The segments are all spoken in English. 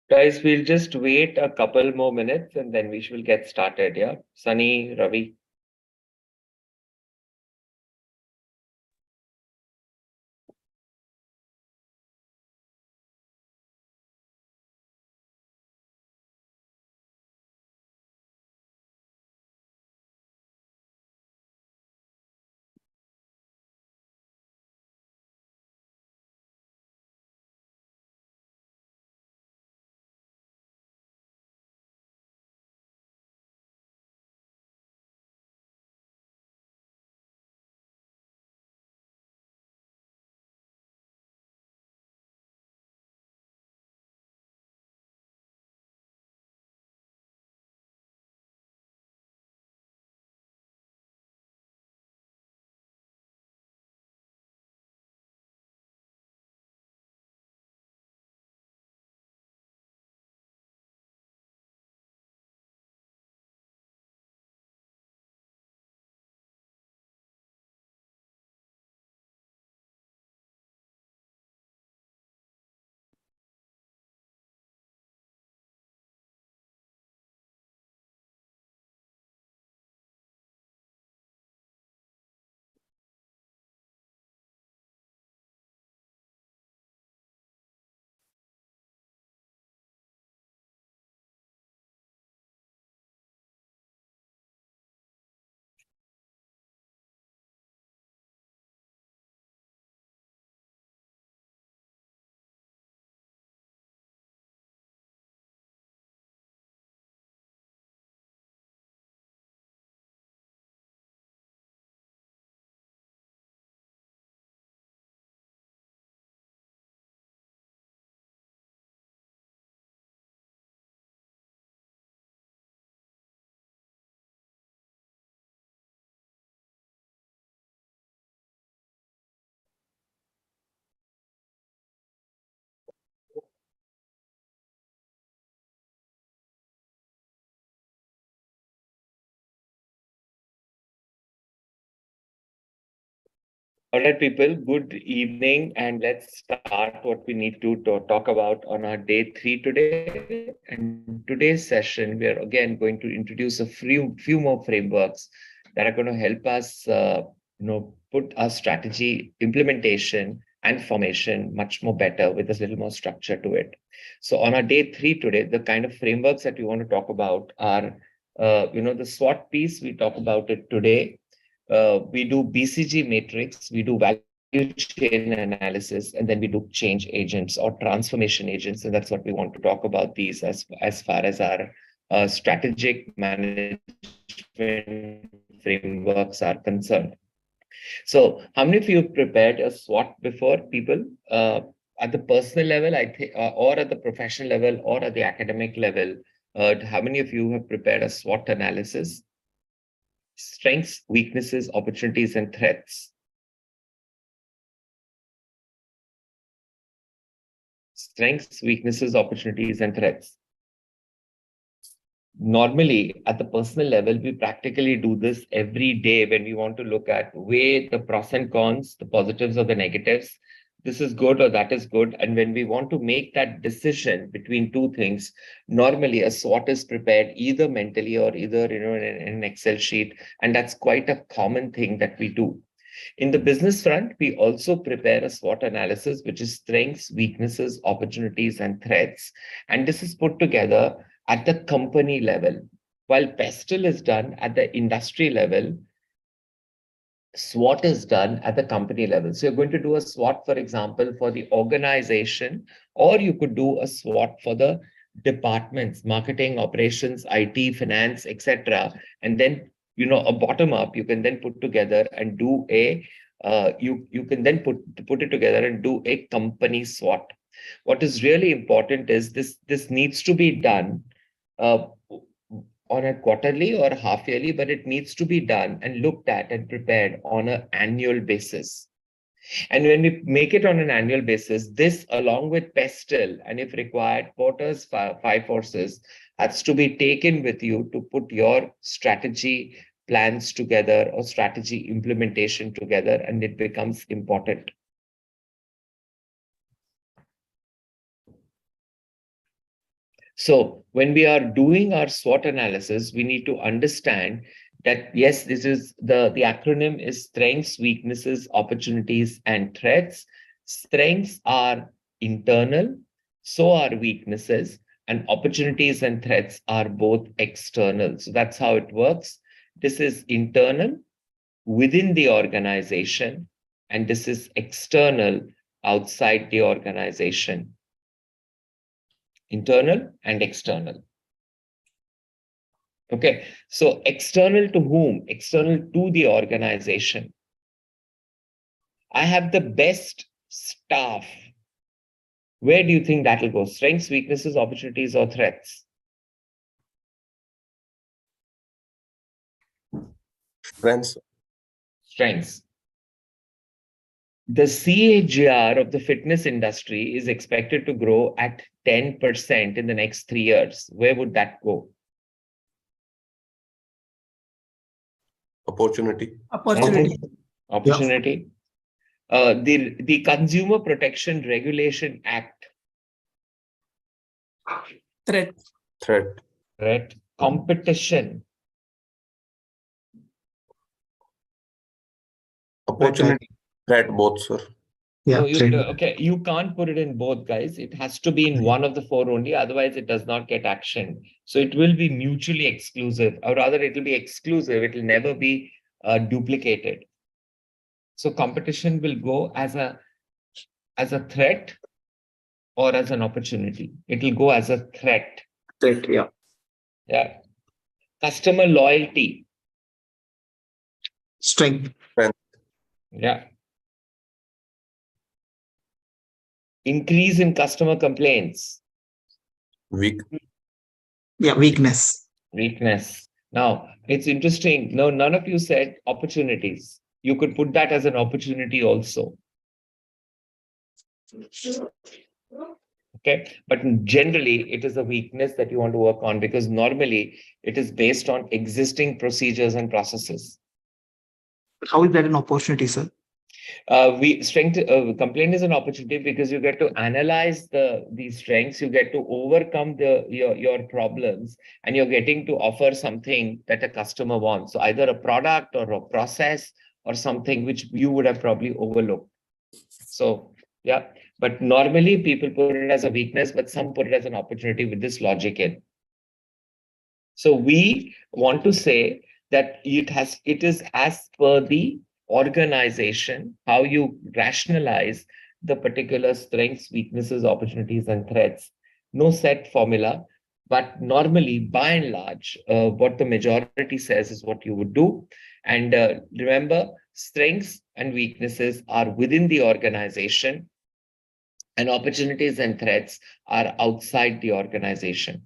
Guys, we'll just wait a couple more minutes and then we shall get started. Yeah. Sunny, Ravi. All right, people, good evening, and let's start what we need to talk about on our day 3 today. And today's session, we are again going to introduce a few more frameworks that are going to help us, put our strategy implementation and formation much more better with a little more structure to it. So on our day 3 today, the kind of frameworks that we want to talk about are, the SWOT piece. We talk about it today. We do BCG matrix, we do value chain analysis, and then we do change agents or transformation agents. And that's what we want to talk about these as far as our strategic management frameworks are concerned. So how many of you have prepared a SWOT before, people? At the personal level, I think, or at the professional level, or at the academic level, how many of you have prepared a SWOT analysis? Strengths, weaknesses, opportunities, and threats. Strengths, weaknesses, opportunities, and threats. Normally, at the personal level, we practically do this every day when we want to look at weigh the pros and cons, the positives or the negatives. This is good or that is good. And when we want to make that decision between two things, normally a SWOT is prepared either mentally or either in an Excel sheet. And that's quite a common thing that we do. In the business front, we also prepare a SWOT analysis, which is strengths, weaknesses, opportunities, and threats. And this is put together at the company level. While PESTEL is done at the industry level, SWOT is done at the company level. So you're going to do a SWOT, for example, for the organization, or you could do a SWOT for the departments, marketing, operations, IT, finance, etc. And then, a bottom up, you can then put together and do you can then put it together and do a company SWOT. What is really important is this needs to be done uh, on a quarterly or half yearly, but it needs to be done and looked at and prepared on an annual basis. And when we make it on an annual basis, this along with PESTEL and if required, Porter's five forces has to be taken with you to put your strategy plans together or strategy implementation together, and it becomes important. So when we are doing our SWOT analysis, we need to understand that, yes, this is the acronym is strengths, weaknesses, opportunities, and threats. Strengths are internal, so are weaknesses, and opportunities and threats are both external. So that's how it works. This is internal within the organization, and this is external outside the organization. Internal and external. Okay, so external to whom? External to the organization. I have the best staff. Where do you think that will go? Strengths, weaknesses, opportunities, or threats? Strengths. Strengths. The CAGR of the fitness industry is expected to grow at 10% in the next 3 years. Where would that go? Opportunity. Opportunity. The Consumer Protection Regulation Act. Threat. Competition. Opportunity. Threat, both, sir. Yeah, okay, you can't put it in both, guys. It has to be in one of the four only, otherwise it does not get action. So it will be mutually exclusive, or rather it will be exclusive. It will never be duplicated. So competition will go as a threat or as an opportunity. It will go as a threat. Yeah. Customer loyalty. Strength. Yeah. Increase in customer complaints. Weakness. Now, it's interesting. No, none of you said opportunities. You could put that as an opportunity also. Okay, but generally it is a weakness that you want to work on, because normally it is based on existing procedures and processes. How is that an opportunity, sir? Complaint is an opportunity because you get to analyze these strengths, you get to overcome your problems, and you're getting to offer something that a customer wants. So either a product or a process or something which you would have probably overlooked. So yeah, but normally people put it as a weakness, but some put it as an opportunity with this logic in. So we want to say that it is as per the organization, how you rationalize the particular strengths, weaknesses, opportunities, and threats. No set formula, but normally, by and large, what the majority says is what you would do. And remember, strengths and weaknesses are within the organization, and opportunities and threats are outside the organization.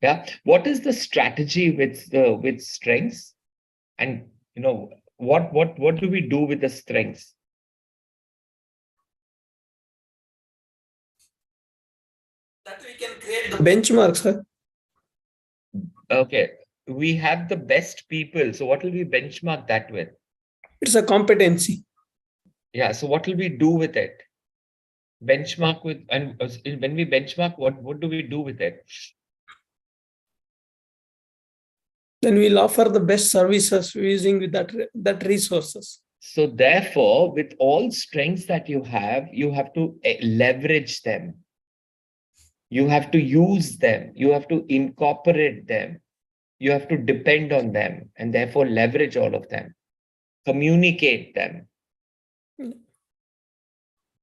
Yeah. What is the strategy with strengths? And what do we do with the strengths? That we can create the benchmarks, sir. Okay. We have the best people. So what will we benchmark that with? It's a competency. Yeah. So what will we do with it? Benchmark with, and when we benchmark, what do we do with it? Then we'll offer the best services using with that resources. So therefore, with all strengths that you have to leverage them. You have to use them. You have to incorporate them. You have to depend on them, and therefore leverage all of them. Communicate them.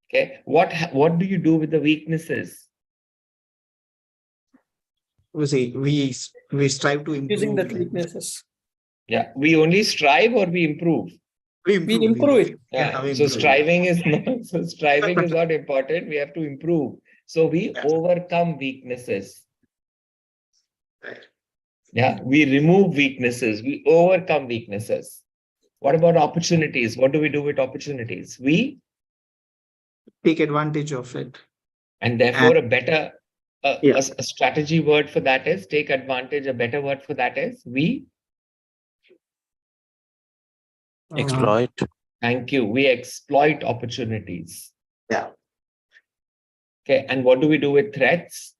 Okay. What do you do with the weaknesses? We strive to improve Using that weaknesses. Yeah. We only strive or we improve? We improve it. Yeah. So striving is not important. We have to improve. So we overcome weaknesses. Right. Yeah. We remove weaknesses. We overcome weaknesses. What about opportunities? What do we do with opportunities? We take advantage of it. And therefore a better a strategy word for that is take advantage. A better word for that is we Exploit. Thank you. We exploit opportunities. Yeah. Okay, and what do we do with threats?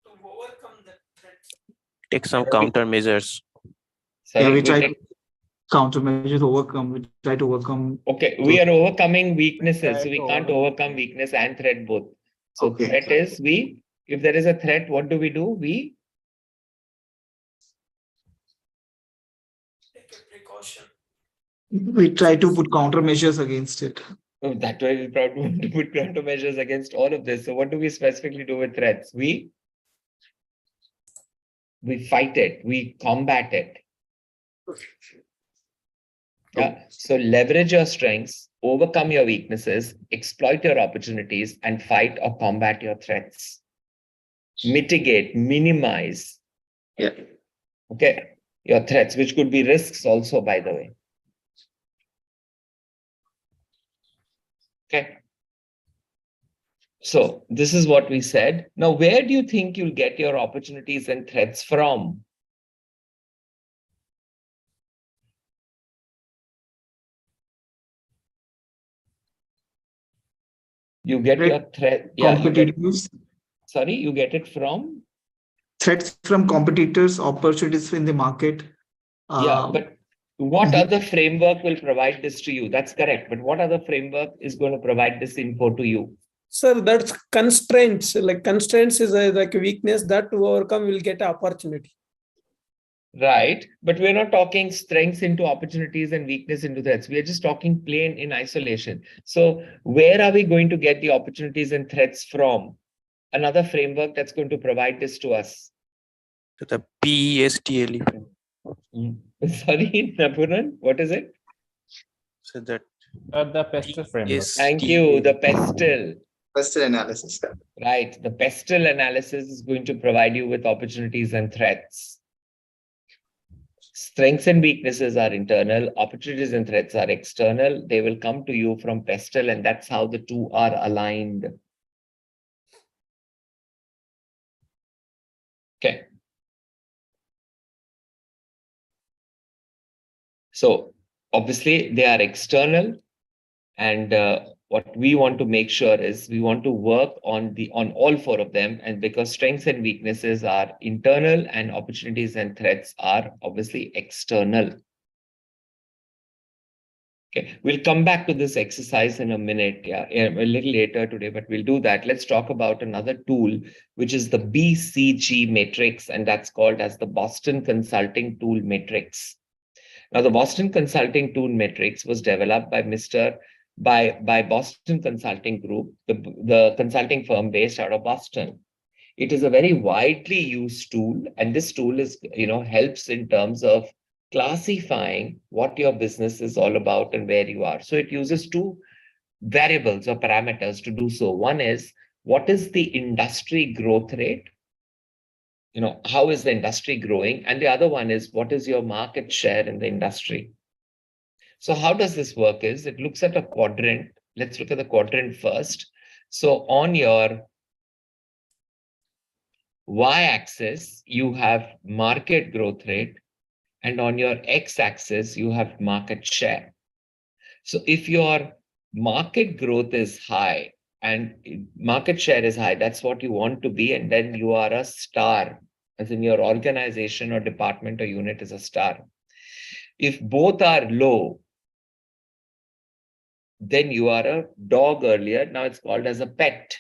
To overcome the threat. Take some countermeasures. Sorry, Yeah, we we try take- to countermeasure to overcome. We try to overcome. Okay, we are overcoming weaknesses. Try So we to can't overcome- overcome weakness and threat both. So Okay. threat is if there is a threat, what do? We Take a precaution. We try to put countermeasures against it. that way we probably want to put countermeasures against all of this. So what do we specifically do with threats? We fight it, we combat it. Yeah. So leverage your strengths, overcome your weaknesses, exploit your opportunities, and fight or combat your threats. Mitigate, minimize. Yeah. Okay. Your threats, which could be risks also, by the way. Okay. So this is what we said. Now, where do you think you'll get your opportunities and threats from? You get your threat. Yeah, Competitors, sorry, you get it from? threats from competitors, opportunities in the market. Yeah, but what other framework will provide this to you? That's correct. But what other framework is going to provide this info to you? Sir, that's constraints. Like constraints is like a weakness that to overcome will get an opportunity. Right. But we're not talking strengths into opportunities and weakness into threats. We are just talking plain in isolation. So where are we going to get the opportunities and threats from? Another framework that's going to provide this to us. To the PESTLE. Sorry, Napuran, what is it? So that The PESTEL framework. yes, Thank you. The PESTEL. Question analysis. Right. The PESTEL analysis is going to provide you with opportunities and threats. Strengths and weaknesses are internal. Opportunities and threats are external. They will come to you from PESTEL, and that's how the two are aligned. Okay. So obviously they are external, and what we want to make sure is we want to work on all four of them. And because strengths and weaknesses are internal and opportunities and threats are obviously external. Okay, we'll come back to this exercise in a minute, a little later today, but we'll do that. Let's talk about another tool, which is the BCG matrix, and that's called as the Boston Consulting Tool Matrix. Now, the Boston Consulting Tool Matrix was developed by Boston Consulting Group, the consulting firm based out of Boston. It is a very widely used tool, and this tool is, helps in terms of classifying what your business is all about and where you are. So it uses two variables or parameters to do so. One is, what is the industry growth rate? How is the industry growing? And the other one is, what is your market share in the industry? So how does this work is, it looks at a quadrant. Let's look at the quadrant first. So on your y-axis, you have market growth rate, and on your x-axis, you have market share. So if your market growth is high and market share is high, that's what you want to be, and then you are a star, as in your organization or department or unit is a star. If both are low, then you are a dog earlier. Now it's called as a pet.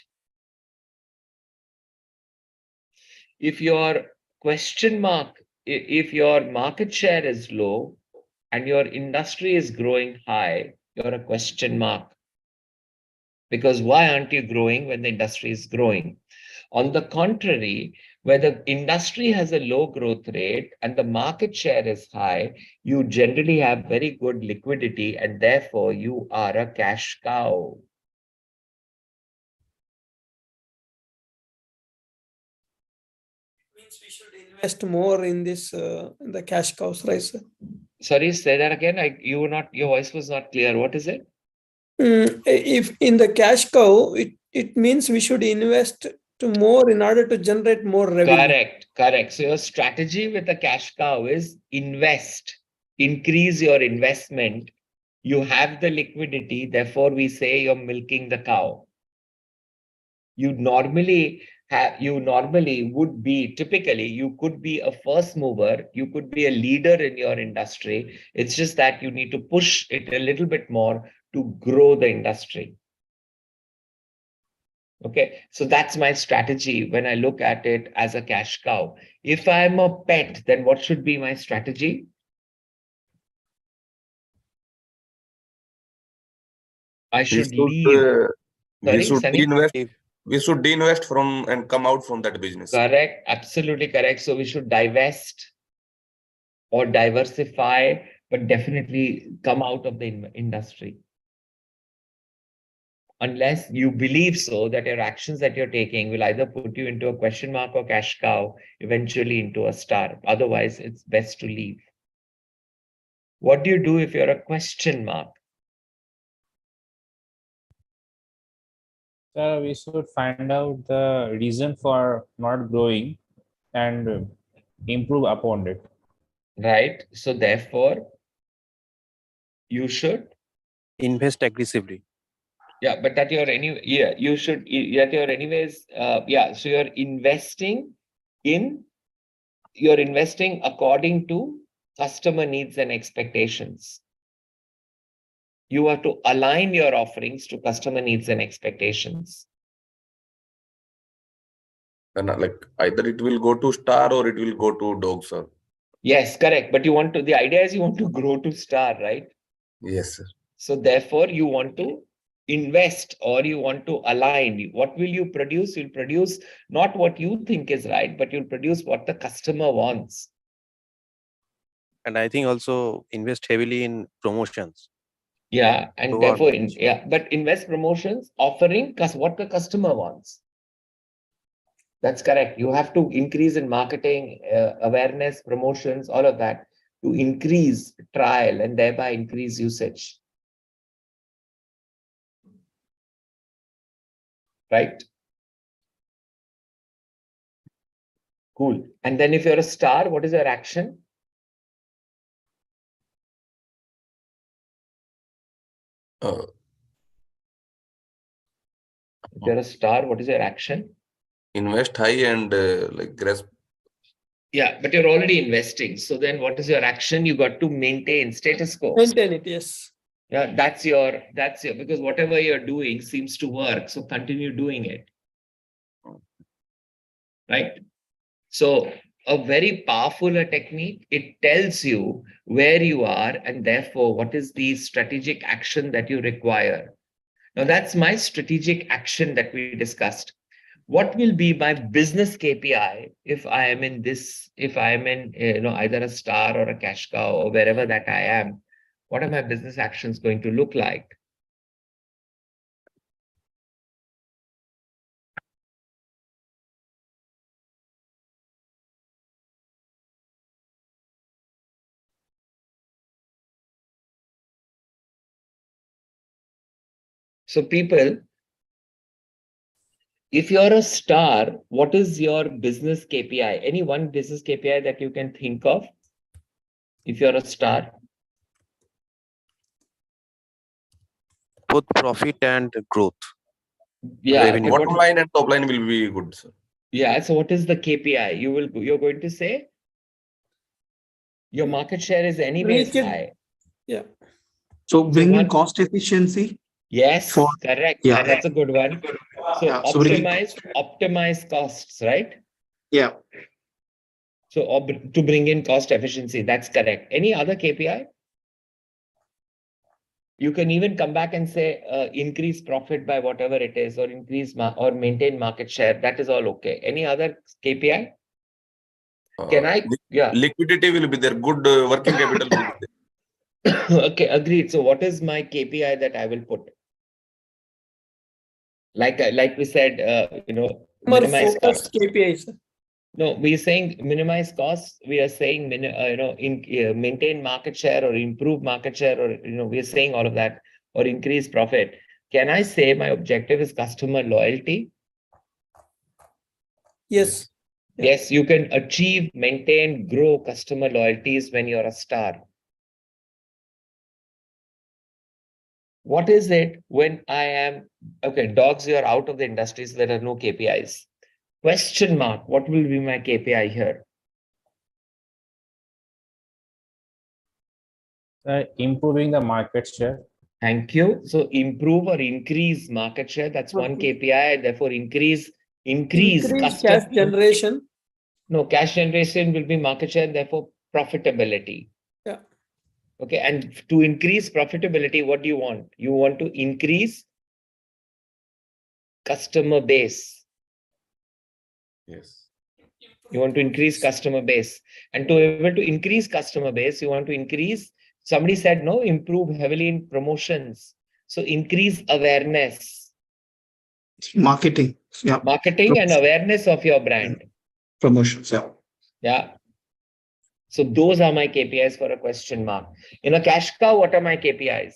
If your if your market share is low and your industry is growing high, you're a question mark. Because why aren't you growing when the industry is growing? On the contrary, where the industry has a low growth rate and the market share is high, you generally have very good liquidity, and therefore you are a cash cow. Means we should invest more in this in the cash cows, right, sir? Sorry, say that again. Your voice was not clear. What is it? If in the cash cow, it means we should invest to more in order to generate more revenue. Correct. So your strategy with the cash cow is invest increase your investment, you have the liquidity, therefore we say you're milking the cow. You normally would be, typically, you could be a first mover, you could be a leader in your industry. It's just that you need to push it a little bit more to grow the industry. Okay, so that's my strategy when I look at it as a cash cow. If I'm a pet, then what should be my strategy? I should leave. We Sorry, should Sunny? de-invest from and come out from that business. Correct, absolutely correct. So we should divest or diversify, but definitely come out of the industry. Unless you believe so that your actions that you're taking will either put you into a question mark or cash cow, eventually into a star. Otherwise, it's best to leave. What do you do if you're a question mark? So we should find out the reason for not growing and improve upon it. Right? So therefore, you should invest aggressively. Yeah, but that you're anyway, yeah, you should, that you're anyways, yeah, so you're investing according to customer needs and expectations. You have to align your offerings to customer needs and expectations. And like either it will go to star or it will go to dog, sir. Yes, correct. But the idea is you want to grow to star, right? Yes, sir. So therefore you want to invest or you want to align. What will you produce? You'll produce not what you think is right, but you'll produce what the customer wants. And I think also invest heavily in promotions. Yeah, and So therefore, but invest promotions offering what the customer wants. That's correct. You have to increase in marketing, awareness, promotions, all of that to increase trial and thereby increase usage. Right? Cool. And then if you're a star, what is your action? Uh, If you're a star, what is your action? Invest high and like grasp. Yeah, but you're already investing. So then what is your action? You got to maintain status quo. Maintain it, yes. Yeah, that's your, because whatever you're doing seems to work. So continue doing it. Right? So a very powerful technique, it tells you where you are and therefore what is the strategic action that you require. Now that's my strategic action that we discussed. What will be my business KPI if I am in either a star or a cash cow or wherever that I am? What are my business actions going to look like? So people, if you're a star, what is your business KPI? Any one business KPI that you can think of? If you're a star? both profit and growth. Yeah. Revenue. Bottom line and top line will be good, sir. Yeah. So what is the KPI? You're going to say your market share is anyways high. Yeah. So bring in cost efficiency. Yes, correct. Yeah. That's a good one. So Yeah, so optimize costs, right? Yeah. So to bring in cost efficiency, that's correct. Any other KPI? You can even come back and say increase profit by whatever it is, or increase or maintain market share. That is all okay. Any other KPI? Can I? Yeah. Liquidity will be there. Good working capital will be there. Okay, agreed. So what is my KPI that I will put? Like we said, minimize costs. KPIs. No, we're saying minimize costs. We are saying maintain market share or improve market share, or we're saying all of that, or increase profit. Can I say my objective is customer loyalty? Yes. Yes, you can achieve, maintain, grow customer loyalties when you're a star. What is it when I am, okay, dogs, you are out of the industry, so there are no KPIs. Question mark, what will be my KPI here? Improving the market share. Thank you. So improve or increase market share, that's one Okay. KPI, therefore increase Increase customer. cash generation. No, cash generation will be market share, therefore profitability. Yeah. Okay, and to increase profitability, what do you want? You want to increase customer base. Yes. You want to increase customer base. And to able to increase customer base, you want to increase, somebody said, no, improve heavily in promotions. So increase awareness, Marketing. Yeah. marketing and awareness of your brand. Promotions. Yeah. Yeah. So those are my KPIs for a question mark. In a cash cow, what are my KPIs?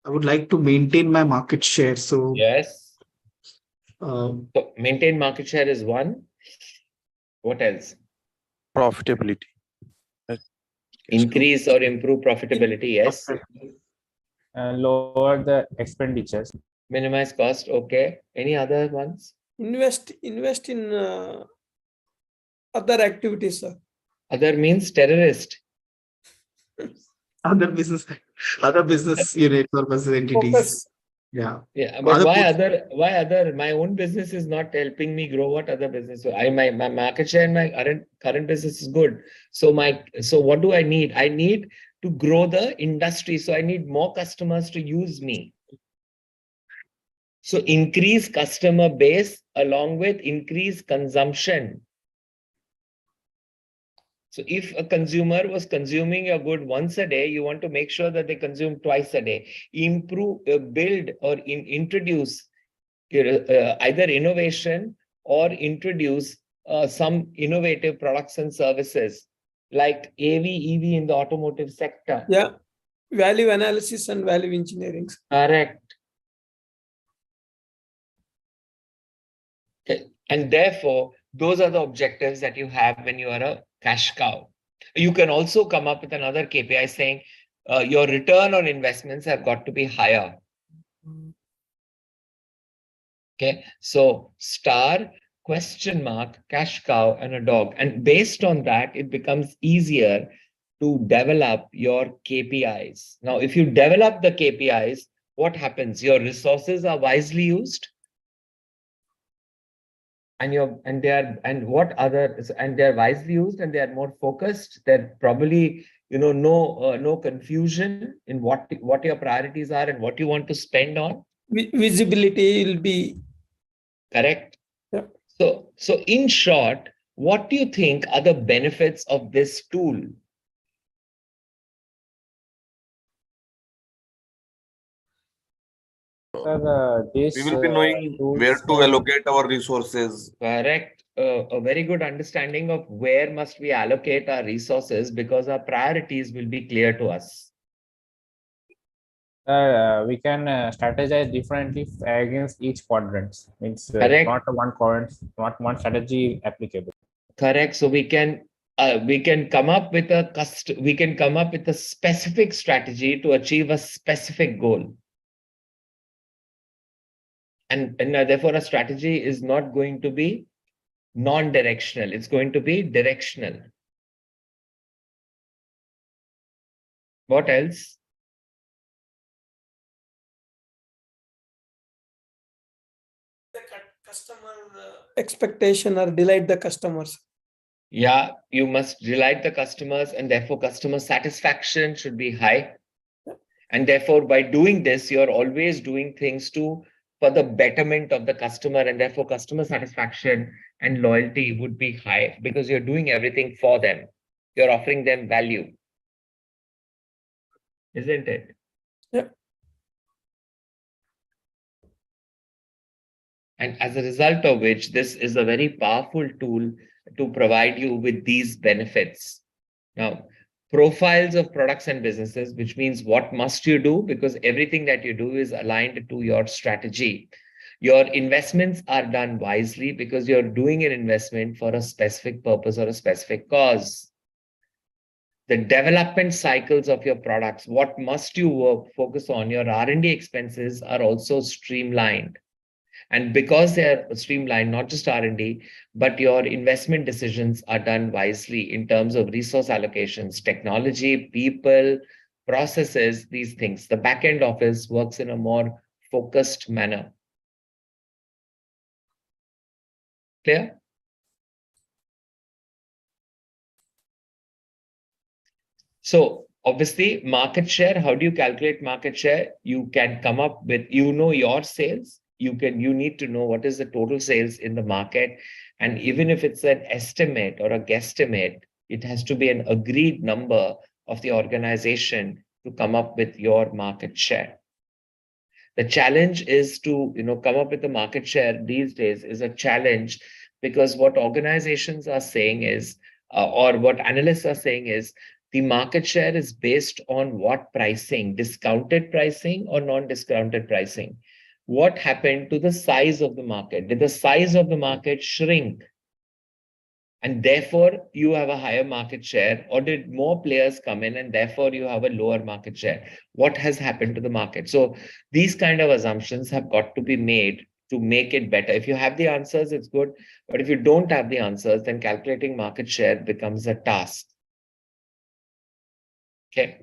I would like to maintain my market share. So, Yes. um, So maintain market share is one. What else? Profitability. Increase or improve profitability. Yes. Lower the expenditures. Minimize cost. Okay. Any other ones? Invest in other activities, sir. Other means terrorist. other business units or business entities. Focus. Yeah. Yeah, but Other why port- other? Why other? My own business is not helping me grow. What other business? So my market share in my current business is good. So what do I need? I need to grow the industry. So I need more customers to use me. So increase customer base along with increase consumption. So if a consumer was consuming your good once a day, you want to make sure that they consume twice a day. Improve, build or introduce either innovation or introduce some innovative products and services like AV, EV in the automotive sector. Yeah. Value analysis and value engineering. Correct. Okay. And therefore, those are the objectives that you have when you are a cash cow. You can also come up with another KPI saying your return on investments have got to be higher. Okay, so star, question mark, cash cow, and a dog. And based on that, it becomes easier to develop your KPIs. Now, if you develop the KPIs, what happens? Your resources are wisely used. And they're wisely used and they are more focused. They're probably, no confusion in what your priorities are and what you want to spend on. Visibility will be Correct. Yeah. So in short, what do you think are the benefits of this tool? We will be knowing where to allocate our resources. Correct. A very good understanding of where must we allocate our resources because our priorities will be clear to us. We can strategize differently against each quadrant. Means Correct. not one quadrant, not one strategy applicable. Correct. So we can come up with a specific strategy to achieve a specific goal. And therefore, a strategy is not going to be non-directional. It's going to be directional. What else? the customer expectation or delight the customers. Yeah, you must delight the customers and therefore customer satisfaction should be high. And therefore, by doing this, you're always doing things for the betterment of the customer, and therefore customer satisfaction and loyalty would be high because you're doing everything for them. You're offering them value. Isn't it? Yeah. And as a result of which, this is a very powerful tool to provide you with these benefits. Now, profiles of products and businesses, which means what must you do, because everything that you do is aligned to your strategy. Your investments are done wisely because you're doing an investment for a specific purpose or a specific cause. The development cycles of your products, what must you focus on? Your R&D expenses are also streamlined. And because they're streamlined, not just R&D, but your investment decisions are done wisely in terms of resource allocations, technology, people, processes, these things. The back-end office works in a more focused manner. Clear? So obviously, market share, how do you calculate market share? You can come up with, your sales. You need to know what is the total sales in the market. And even if it's an estimate or a guesstimate, it has to be an agreed number of the organization to come up with your market share. The challenge is to, come up with a market share these days is a challenge because what organizations are saying is, or what analysts are saying is, the market share is based on what pricing, discounted pricing or non-discounted pricing. What happened to the size of the market? Did the size of the market shrink? And therefore you have a higher market share, or did more players come in and therefore you have a lower market share? What has happened to the market? So these kind of assumptions have got to be made to make it better. If you have the answers, it's good. But if you don't have the answers, then calculating market share becomes a task. Okay.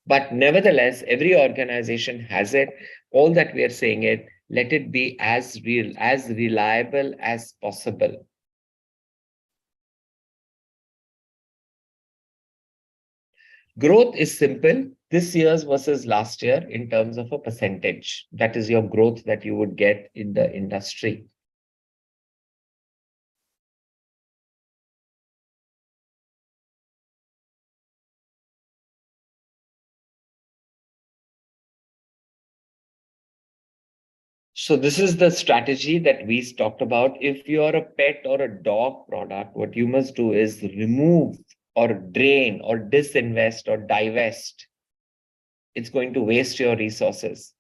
But nevertheless, every organization has it. All that we are saying it, let it be as real, as reliable as possible. Growth is simple. This year's versus last year in terms of a percentage. That is your growth that you would get in the industry. So this is the strategy that we talked about. If you're a pet or a dog product, what you must do is remove or drain or disinvest or divest. It's going to waste your resources.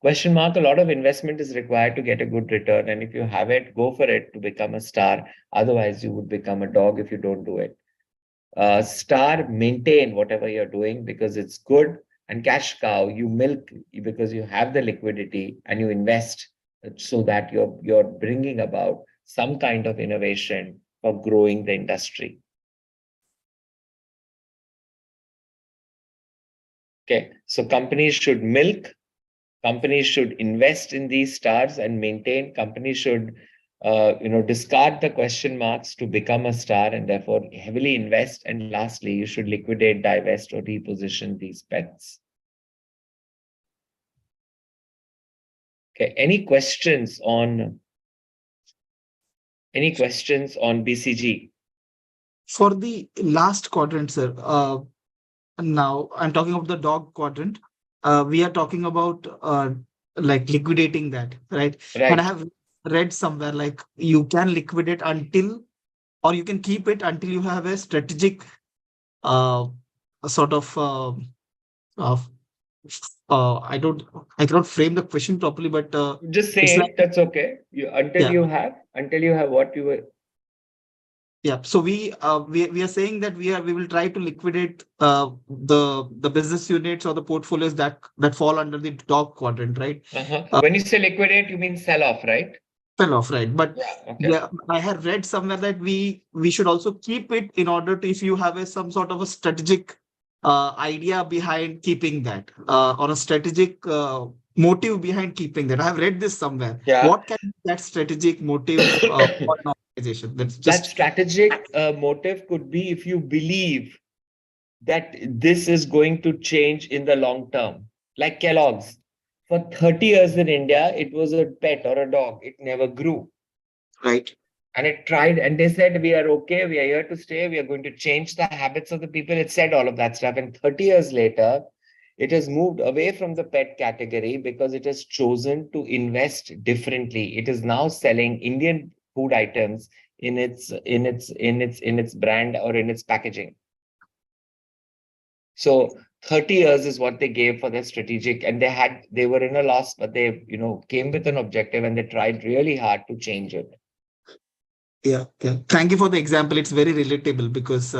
Question mark, a lot of investment is required to get a good return. And if you have it, go for it to become a star. Otherwise, you would become a dog if you don't do it. Star, maintain whatever you're doing because it's good. And cash cow, you milk because you have the liquidity and you invest so that you're bringing about some kind of innovation for growing the industry. Okay, so companies should milk, companies should invest in these stars and maintain, companies should discard the question marks to become a star and therefore heavily invest. And lastly, you should liquidate, divest, or reposition these pets. Okay, any questions on BCG? For the last quadrant, sir, now I'm talking about the dog quadrant. We are talking about like liquidating that, right? Right. And I have read somewhere like you can liquidate until, or you can keep it until you have a strategic sort of I cannot frame the question properly, but just say it's it, like, that's okay. Until you have what you were. yeah. So we are saying that we will try to liquidate the business units or the portfolios that fall under the dog quadrant, right? When you say liquidate, you mean sell off, right? Sell off, right? But Okay. yeah, I have read somewhere that we should also keep it in order to, if you have some sort of a strategic idea behind keeping that, or a strategic motive behind keeping that. I have read this somewhere. Yeah. What can be that strategic motive for an organization? That's That just strategic motive could be if you believe that this is going to change in the long term. Like Kellogg's. For 30 years in India, it was a pet or a dog. It never grew. right. And it tried, and they said, we are okay, we are here to stay, we are going to change the habits of the people. It said all of that stuff. And 30 years later, it has moved away from the pet category because it has chosen to invest differently. It is now selling Indian food items in its brand or in its packaging. So 30 years is what they gave for their strategic, and they were in a loss, but they, came with an objective and they tried really hard to change it. Yeah. Thank you for the example. It's very relatable because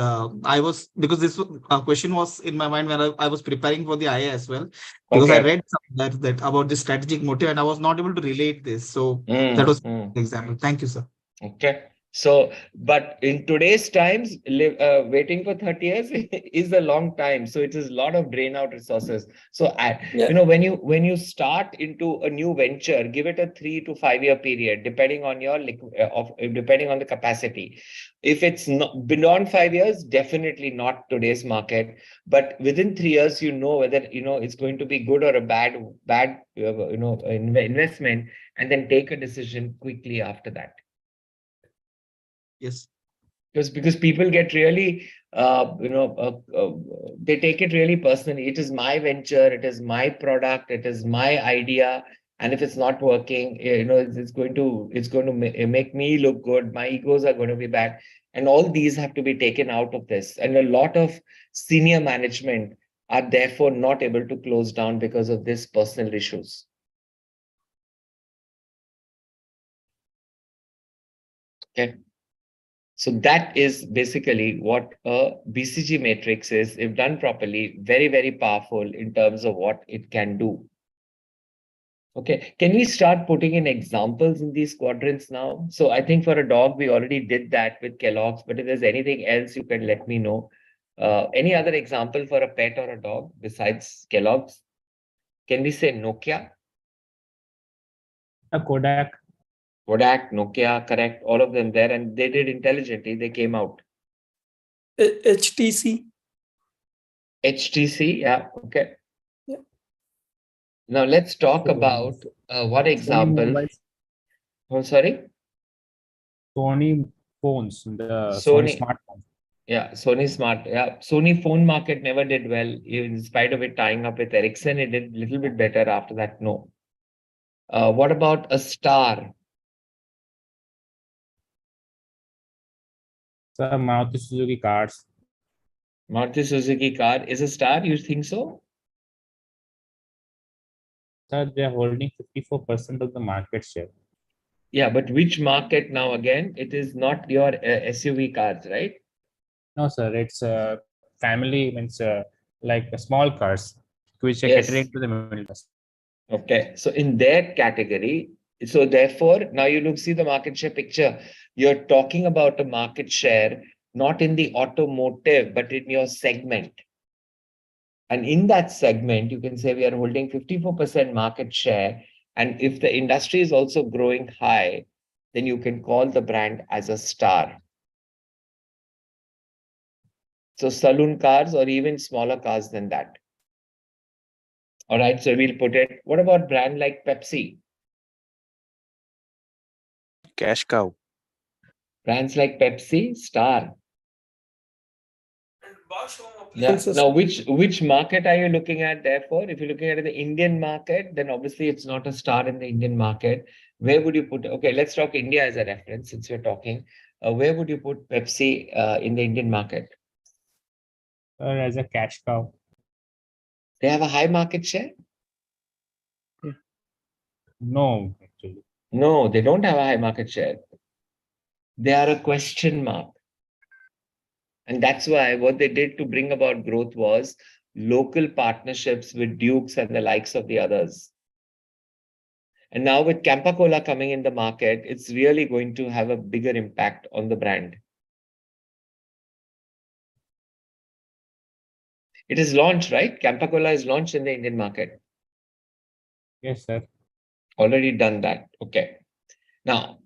because this question was in my mind when I was preparing for the IA as well, because I Okay. read that about the strategic motive and I was not able to relate this. So that was the example. Thank you, sir. Okay. So, but in today's times, waiting for 30 years is a long time. So it is a lot of drain out resources. So, Yeah. when you start into a new venture, give it a 3 to 5 year period, depending on your depending on the capacity. If it's not beyond 5 years, definitely not today's market. But within 3 years, whether it's going to be good or a bad investment, and then take a decision quickly after that. Yes. Because people get really they take it really personally. It is my venture, it is my product, it is my idea, and if it's not working, it's going to make me look good, my egos are going to be bad, and all these have to be taken out of this. And a lot of senior management are therefore not able to close down because of this personal issues. Okay. So that is basically what a BCG matrix is, if done properly, very, very powerful in terms of what it can do. Okay, can we start putting in examples in these quadrants now? So I think for a dog, we already did that with Kellogg's, but if there's anything else, you can let me know. Any other example for a pet or a dog besides Kellogg's? Can we say Nokia? A Kodak. Kodak, Nokia, correct, all of them there, and they did intelligently, they came out. HTC. HTC, yeah, okay. Yeah. Now let's talk about one example. Oh, sorry? Sony phones, the Sony. Sony smartphones. Yeah, Sony Smart. Yeah, Sony phone market never did well. In spite of it tying up with Ericsson, it did a little bit better after that. No. What about a Star? So Maruti Suzuki cars. Maruti Suzuki car is a Star. You think so? Sir, they are holding 54% of the market share. Yeah, but which market now again? It is not your SUV cars, right? No, sir, it's family, means like small cars, which are Yes. catering to the middle class. Okay, so in their category, so therefore, now you look, see the market share picture. You're talking about a market share, not in the automotive, but in your segment. And in that segment, you can say we are holding 54% market share. And if the industry is also growing high, then you can call the brand as a Star. So saloon cars or even smaller cars than that. All right, so we'll put it. What about brand like Pepsi? Cash cow. Brands like Pepsi, Star. Yeah. Also Now, which market are you looking at? Therefore, if you're looking at the Indian market, then obviously it's not a Star in the Indian market. Where would you put? Okay, let's talk India as a reference since we're talking. Where would you put Pepsi in the Indian market? As a cash cow. They have a high market share? No, actually. No, they don't have a high market share. They are a question mark. And that's why what they did to bring about growth was local partnerships with Dukes and the likes of the others. And now with Campa Cola coming in the market, it's really going to have a bigger impact on the brand. It is launched, right? Campa Cola is launched in the Indian market. Yes, sir. Already done that. Okay. Now,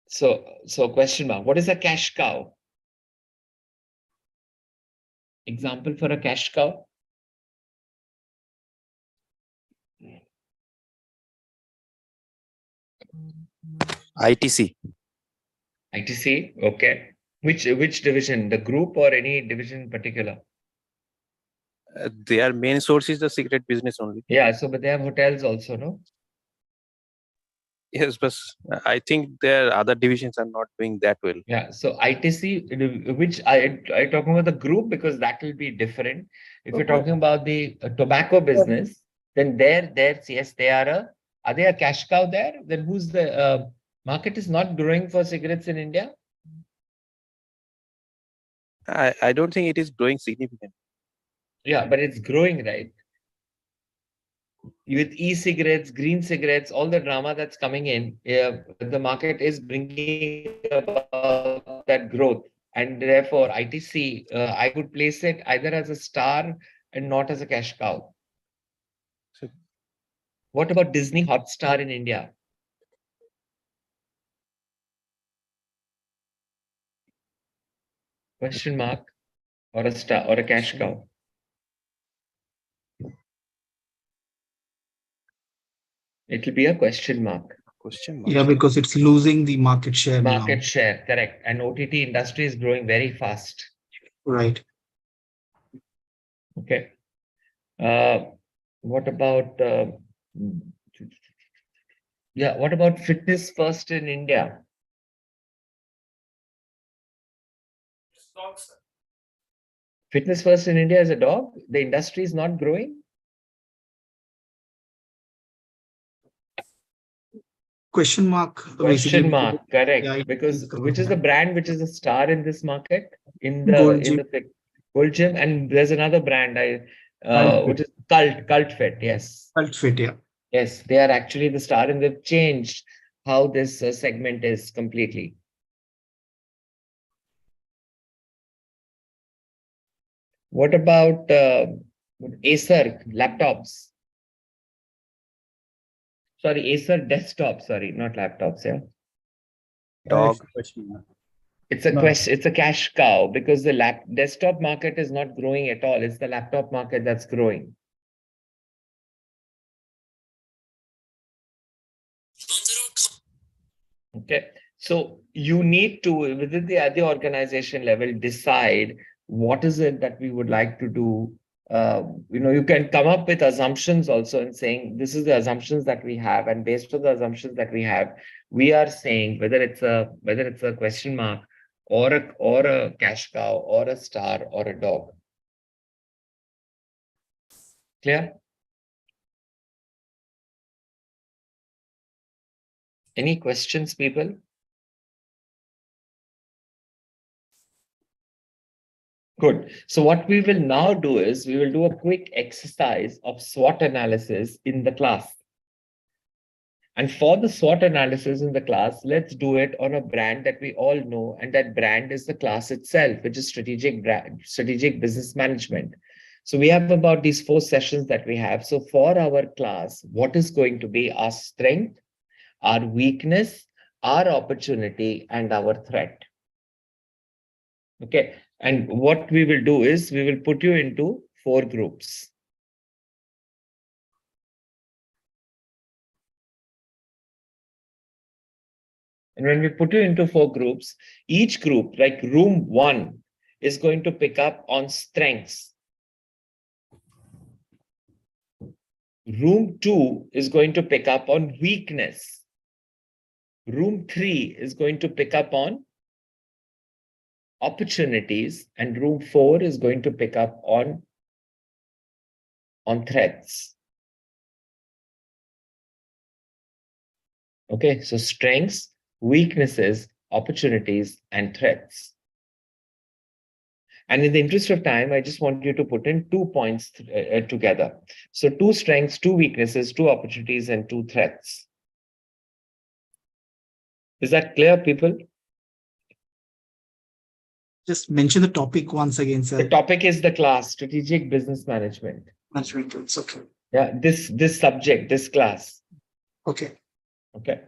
so question mark. What is a cash cow? Example for a cash cow? ITC. ITC. Okay. Which division? The group or any division in particular? Their main source is the cigarette business only. Yeah. So, but they have hotels also, no? Yes, but I think their other divisions are not doing that well. Yeah. So ITC, which I talking about the group because that will be different. If you're talking about the tobacco business, then yes, are they a cash cow there? Then who's the market is not growing for cigarettes in India? I don't think it is growing significantly. Yeah, but it's growing, right? With e-cigarettes, green cigarettes, all the drama that's coming in, the market is bringing about that growth. And therefore, ITC, I would place it either as a star and not as a cash cow. So- What about Disney Hotstar in India? Question mark or a star or a cash cow? It will be a question mark. Question mark. Yeah, because it's losing the market share now. Market share, correct. And OTT industry is growing very fast. Right. Okay. What about what about fitness first in India? Fitness first in India is a dog. The industry is not growing. Question mark. Question basically. mark, correct. Yeah, Because it's which is the brand which is a star in this market in Gold the Gold Gym, and there's another brand Cult which is Cult Fit. Yes, Cult Fit, yeah. yes, they are actually the star, and they've changed how this segment is completely. What about Acer laptops? Sorry, Acer desktop. Sorry, not laptops. Yeah, Dog. it's a No. question. It's a cash cow because the desktop market is not growing at all. It's the laptop market that's growing. Okay, so you need to within the organization level decide what is it that we would like to do. You can come up with assumptions also and saying this is the assumptions that we have, and based on the assumptions that we have, we are saying whether it's a question mark or a cash cow or a star or a dog. Clear? Any questions, people? Good. So what we will now do is we will do a quick exercise of SWOT analysis in the class. And for the SWOT analysis in the class, let's do it on a brand that we all know. And that brand is the class itself, which is strategic business management. So we have about these 4 sessions that we have. So for our class, what is going to be our strength, our weakness, our opportunity, and our threat? Okay. And what we will do is we will put you into 4 groups. And when we put you into 4 groups, each group, like room 1, is going to pick up on strengths. Room 2 is going to pick up on weakness. Room 3 is going to pick up on opportunities, and room 4 is going to pick up on threats. Okay, so strengths, weaknesses, opportunities, and threats. And in the interest of time, I just want you to put in 2 points together. So 2 strengths, 2 weaknesses, 2 opportunities, and 2 threats. Is that clear, people? Just mention the topic once again, sir. The topic is the class, strategic business management. Management tools. Okay. Yeah, this subject, this class. Okay. Okay.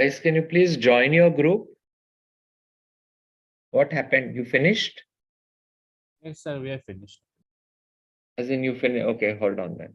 Guys, can you please join your group? What happened? You finished? Yes, sir, we are finished. As in you finish? Okay, hold on then.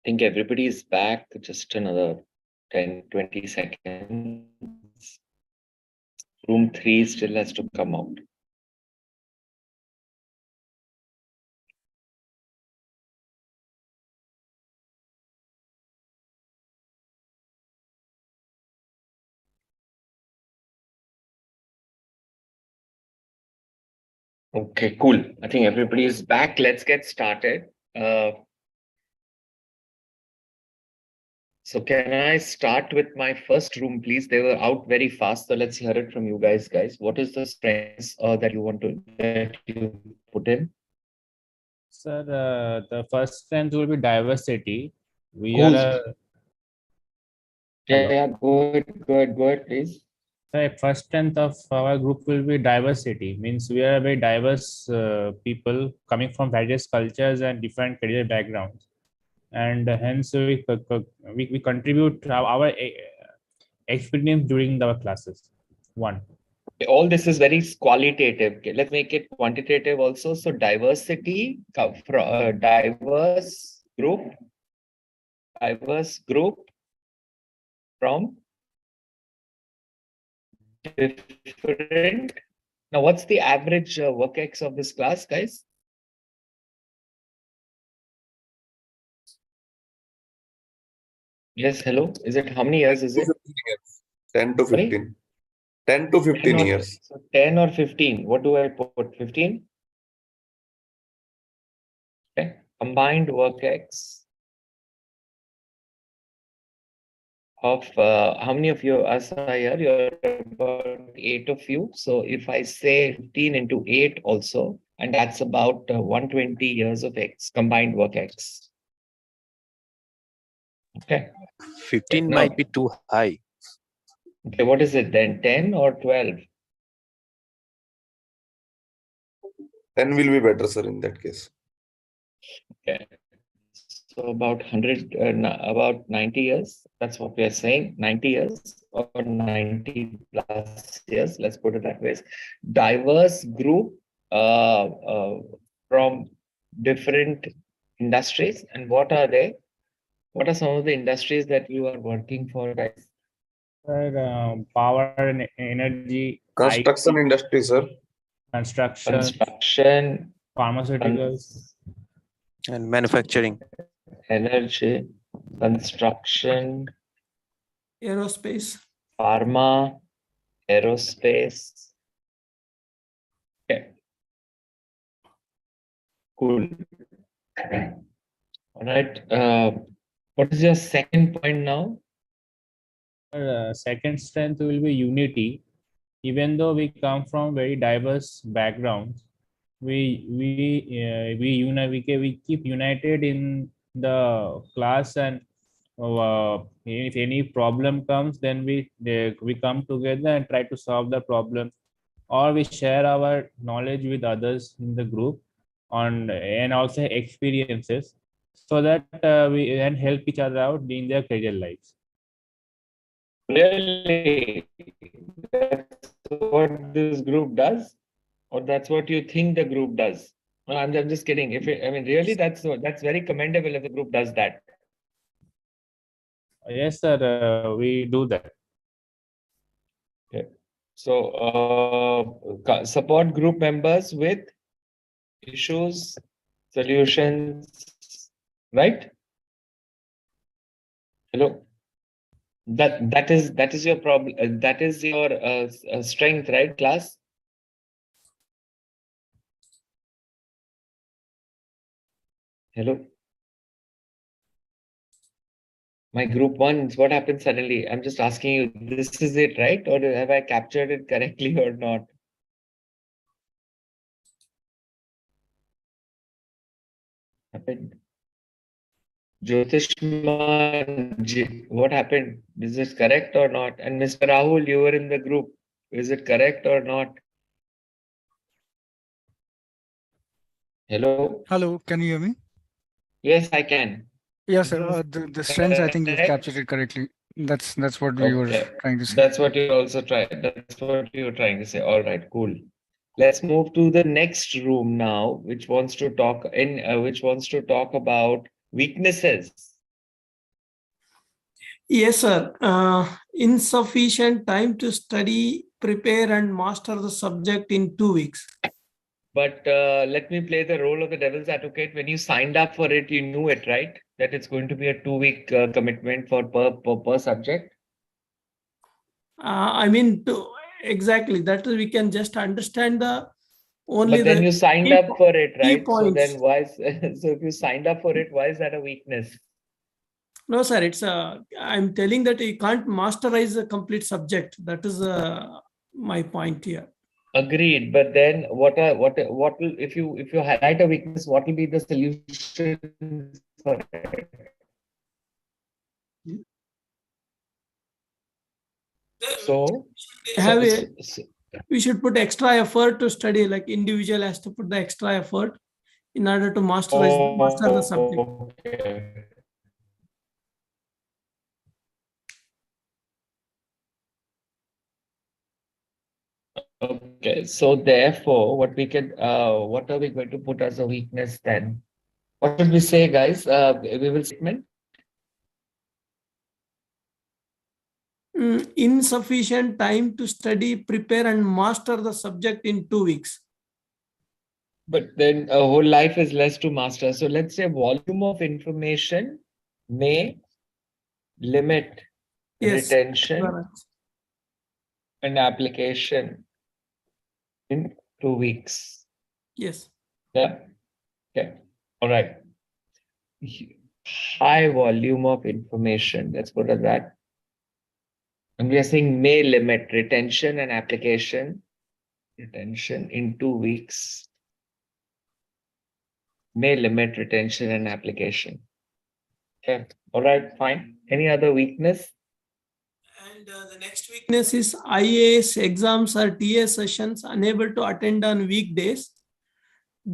think everybody is back. Just another 10, 20 seconds. Room 3 still has to come out. Okay, cool. I think everybody is back. Let's get started. So can I start with my first room, please? They were out very fast, so let's hear it from you guys. What is the strengths that you put in? Sir, the first strength will be diversity. We Cool. are Hello. Yeah, go ahead, please. the first strength of our group will be diversity. Means we are a very diverse people coming from various cultures and different career backgrounds, and hence we contribute our experience during our classes. One. All this is very qualitative. Okay, let's make it quantitative also. So diversity from diverse group from different. Now, what's the average work X of this class, guys? Yes, hello. Is it how many years is it? 10 to Sorry? 15. 10 to 15 years. So 10 or 15. What do I put? 15? Okay. Combined work X of how many of you are here? You're about 8 of you. So if I say 15 into 8 also, and that's about 120 years of X, combined work X. Okay. 15 Now- might be too high. Okay, what is it then? 10 or 12? 10 will be better, sir, in that case. Okay. So about 100, about 90 years. That's what we are saying. 90 years or 90 plus years. Let's put it that way. Diverse group from different industries. And what are they? What are some of the industries that you are working for, guys? Sir, power and energy, Construction industry, sir. construction, pharmaceuticals, And manufacturing. energy, construction, Aerospace. pharma, aerospace. Okay. Cool. All right. What is your second point now? second strength will be unity. Even though we come from very diverse backgrounds, we keep united in the class, and if any problem comes, then we come together and try to solve the problem, or we share our knowledge with others in the group on and also experiences, so that we can help each other out in their career lives. Really? That's what this group does? Or that's what you think the group does? No, I'm just kidding. Really, that's very commendable if the group does that. Yes, sir, we do that. Okay. So support group members with issues, solutions, right? Hello. That is your problem. That is your strength, right, class? Hello. My group ones, what happened suddenly? I'm just asking you, this is it, right? Or have I captured it correctly or not? Happened. Jyotishma, what happened? Is this correct or not? And Mr. Rahul, you were in the group. Is it correct or not? Hello? Hello, can you hear me? Yes, I can. Yes, This sir. is The strengths, I think you've correct. captured it correctly. That's what we were Okay. trying to say. That's what you also try. That's what you were trying to say. All right, cool. Let's move to the next room now, which wants to talk about weaknesses. Yes, sir. Insufficient time to study, prepare, and master the subject in 2 weeks. But let me play the role of the devil's advocate. When you signed up for it, you knew it, right? That it's going to be a 2-week commitment for per subject. I mean, exactly that we can just understand the only But then the you signed key up for it, key right? So points. then why? So if you signed up for it, why is that a weakness? No, sir. I'm telling that you can't masterize a complete subject. That is my point here. Agreed. But then what will, if you highlight a weakness, what will be the solution for it? So We should put extra effort to study, like individual has to put the extra effort in order to master the subject. Okay. Okay, so therefore, what are we going to put as a weakness then? What should we say, guys? We will statement. Insufficient time to study, prepare, and master the subject in 2 weeks. But then a whole life is less to master. So let's say volume of information may limit retention and application in 2 weeks. Yes. Yeah. Okay. All right. High volume of information. Let's put it that. And we are saying may limit retention and application. Retention in 2 weeks. May limit retention and application. Okay. All right. Fine. Any other weakness? And the next weakness is IAS exams or TA sessions unable to attend on weekdays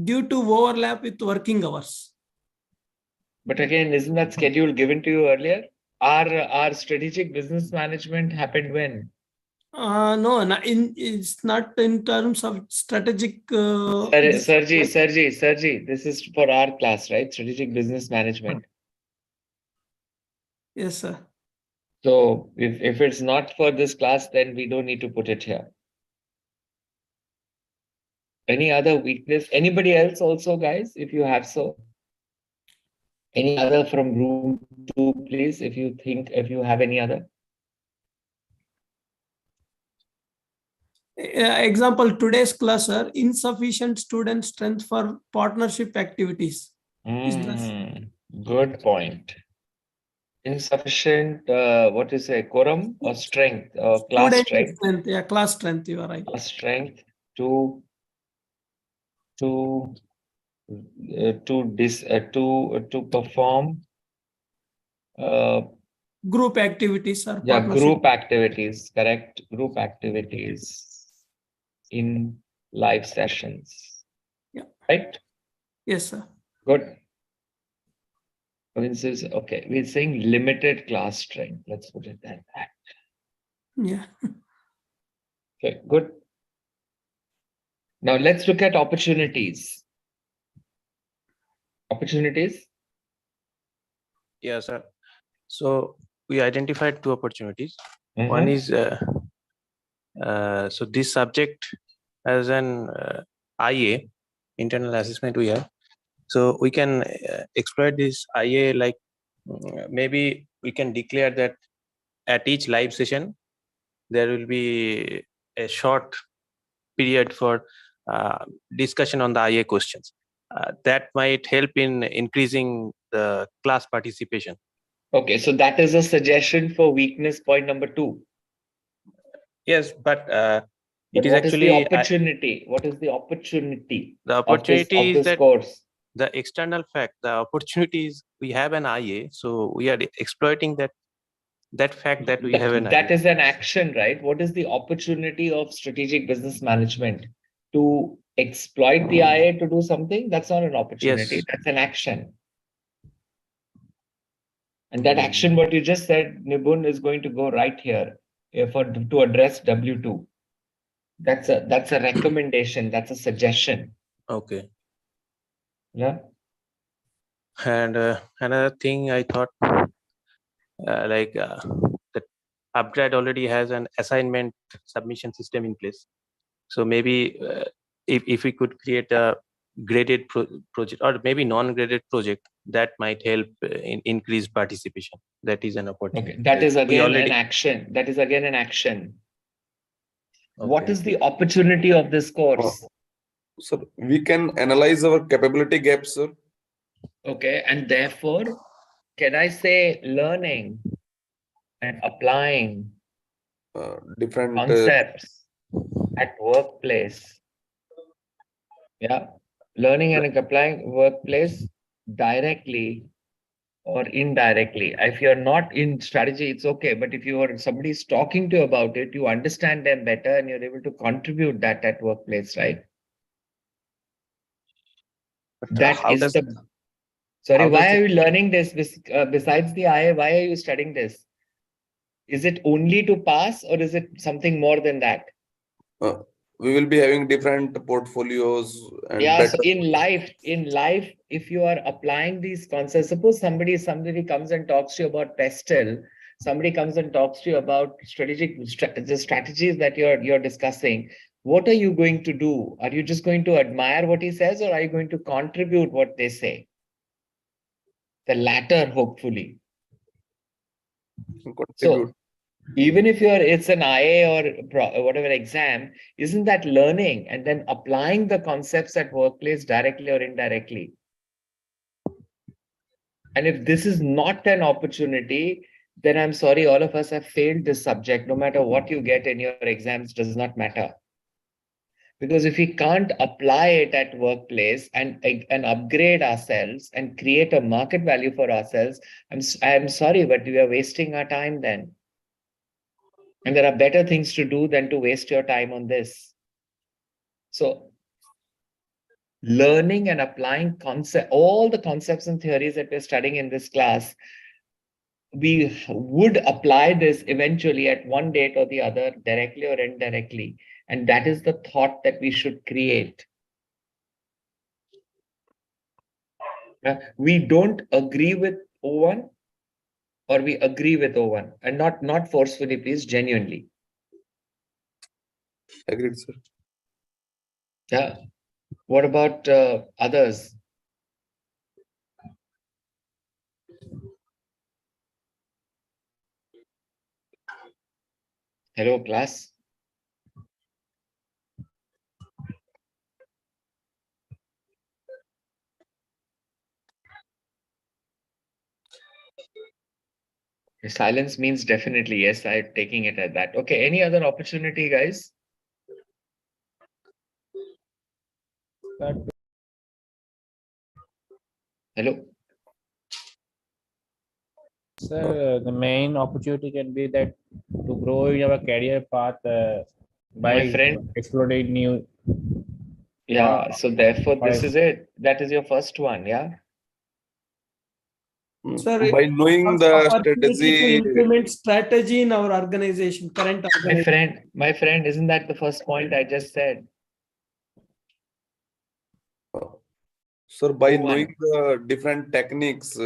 due to overlap with working hours. But again, isn't that schedule given to you earlier? Our strategic business management happened when? No, it's not in terms of strategic. Sergi, this is for our class, right? Strategic business management. Yes, sir. So if it's not for this class, then we don't need to put it here. Any other weakness? Anybody else also, guys, if you have so? Any other from room 2, please, if you have any other? Example, today's class, sir, insufficient student strength for partnership activities. Good point. Insufficient, what is a quorum or strength, class strength? Yeah, class strength, you are right. Class strength to perform group activities or group activities, correct? Group activities in live sessions. Yeah. Right? Yes, sir. Good. Okay, we're saying limited class strength. Let's put it like that. Yeah. Okay, good. Now let's look at opportunities. Opportunities? Yeah, sir. So we identified 2 opportunities. One is so this subject as an IA, internal assessment we have. So we can exploit this IA, like maybe we can declare that at each live session, there will be a short period for discussion on the IA questions. That might help in increasing the class participation. Okay, so that is a suggestion for weakness point number 2. Yes, but it is actually the opportunity. What is the opportunity? The opportunity of this course. The external fact. The opportunity is we have an IA, so we are exploiting that fact that we have an IA. That is an action, right? What is the opportunity of strategic business management? To exploit the IA to do something? That's not an opportunity. Yes. That's an action. And that action, what you just said, Nibun, is going to go right here to address W2. That's a recommendation. That's a suggestion. Okay. Yeah. And another thing I thought, the upgrade already has an assignment submission system in place. So maybe if we could create a graded project or maybe non-graded project, that might help in increase participation. That is an opportunity. Okay, that is again an already- action. That is again an action. What Okay. is the opportunity of this course? Sir, we can analyze our capability gaps, sir. Okay, and therefore, can I say learning and applying Different concepts at workplace? Yeah, learning and applying workplace directly or indirectly. If you're not in strategy, it's okay. But if you are somebody's talking to you about it, you understand them better and you're able to contribute that at workplace, right? But, That how is does the sorry. how does Why it- are you learning this? Besides the IA, why are you studying this? Is it only to pass, or is it something more than that? we will be having different portfolios and Yeah. better. So in life, if you are applying these concepts, suppose somebody comes and talks to you about pestle. Somebody comes and talks to you about the strategies that you're discussing. What are you going to do? Are you just going to admire what he says, or are you going to contribute what they say? The latter, hopefully. Contribute. So even if it's an IA or whatever exam, isn't that learning and then applying the concepts at workplace directly or indirectly? And if this is not an opportunity, then I'm sorry, all of us have failed this subject. No matter what you get in your exams, does not matter. Because if we can't apply it at workplace and upgrade ourselves and create a market value for ourselves, I'm sorry, but we are wasting our time then. And there are better things to do than to waste your time on this. So learning and applying all the concepts and theories that we're studying in this class, we would apply this eventually at one date or the other, directly or indirectly. And that is the thought that we should create. We don't agree with O1, or we agree with O1, and not forcefully, please, genuinely. Agreed, sir. Yeah. What about others? Hello, class. Silence means definitely yes. I'm taking it at that. Okay. Any other opportunity, guys? Hello. Sir, the main opportunity can be that to grow in our career path by My friend. exploring new. Yeah. So therefore, this Right. is it. That is your first one. Yeah. Sir, By knowing the opportunity to strategy, implement strategy in our organization, current organization. My friend, isn't that the first point I just said? sir, by O1. knowing the different techniques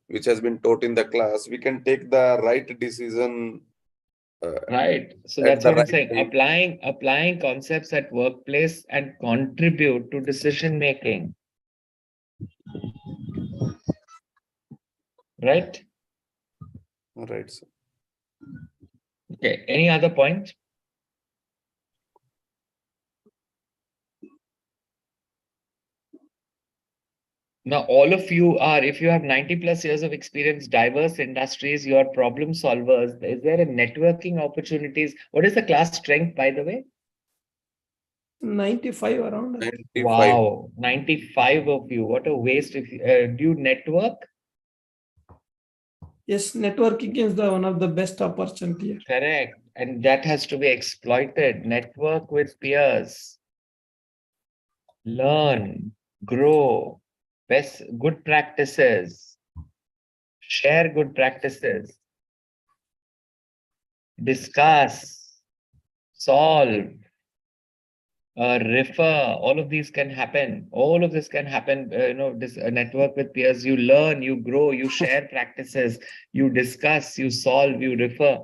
which has been taught in the class, we can take the right decision. Right. So At that's the what I'm right saying. time. Applying concepts at workplace and contribute to decision making. Right? Right, sir. Okay. Any other point? Now, all of you are, if you have 90 plus years of experience, diverse industries, you're problem solvers. Is there a networking opportunities? What is the class strength, by the way? 95 around. 95. Wow, 95 of you. What a waste. If do you network? Yes, networking is the one of the best opportunity. Correct. And that has to be exploited. Network with peers. Learn, grow, good practices. Share good practices. Discuss, solve. refer, all of these can happen. All of this can happen. This network with peers, you learn, you grow, you share practices, you discuss, you solve, you refer,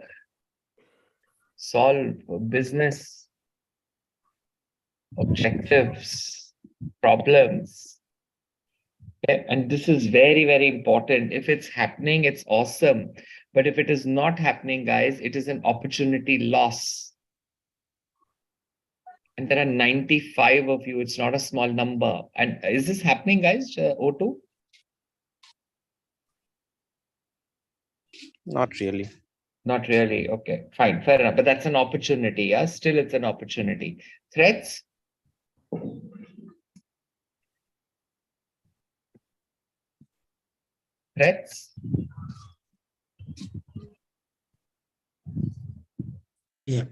solve business objectives, problems. Okay? And this is very, very important. If it's happening, it's awesome. But if it is not happening, guys, it is an opportunity loss. And there are 95 of you. It's not a small number. And is this happening, guys? O2? Not really. Not really. Okay, fine, fair enough. But that's an opportunity. Yeah, still it's an opportunity. Threats? Threats? Yeah.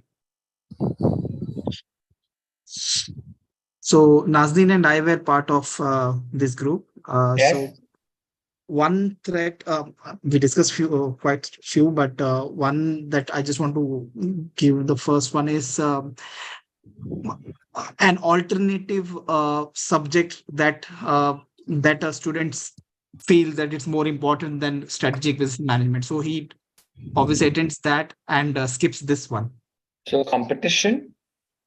So Nazneen and I were part of this group. Yes. So one threat we discussed quite few, but one that I just want to give, the first one is an alternative subject that students feel that it's more important than strategic business management. So he obviously attends that and skips this one. So competition?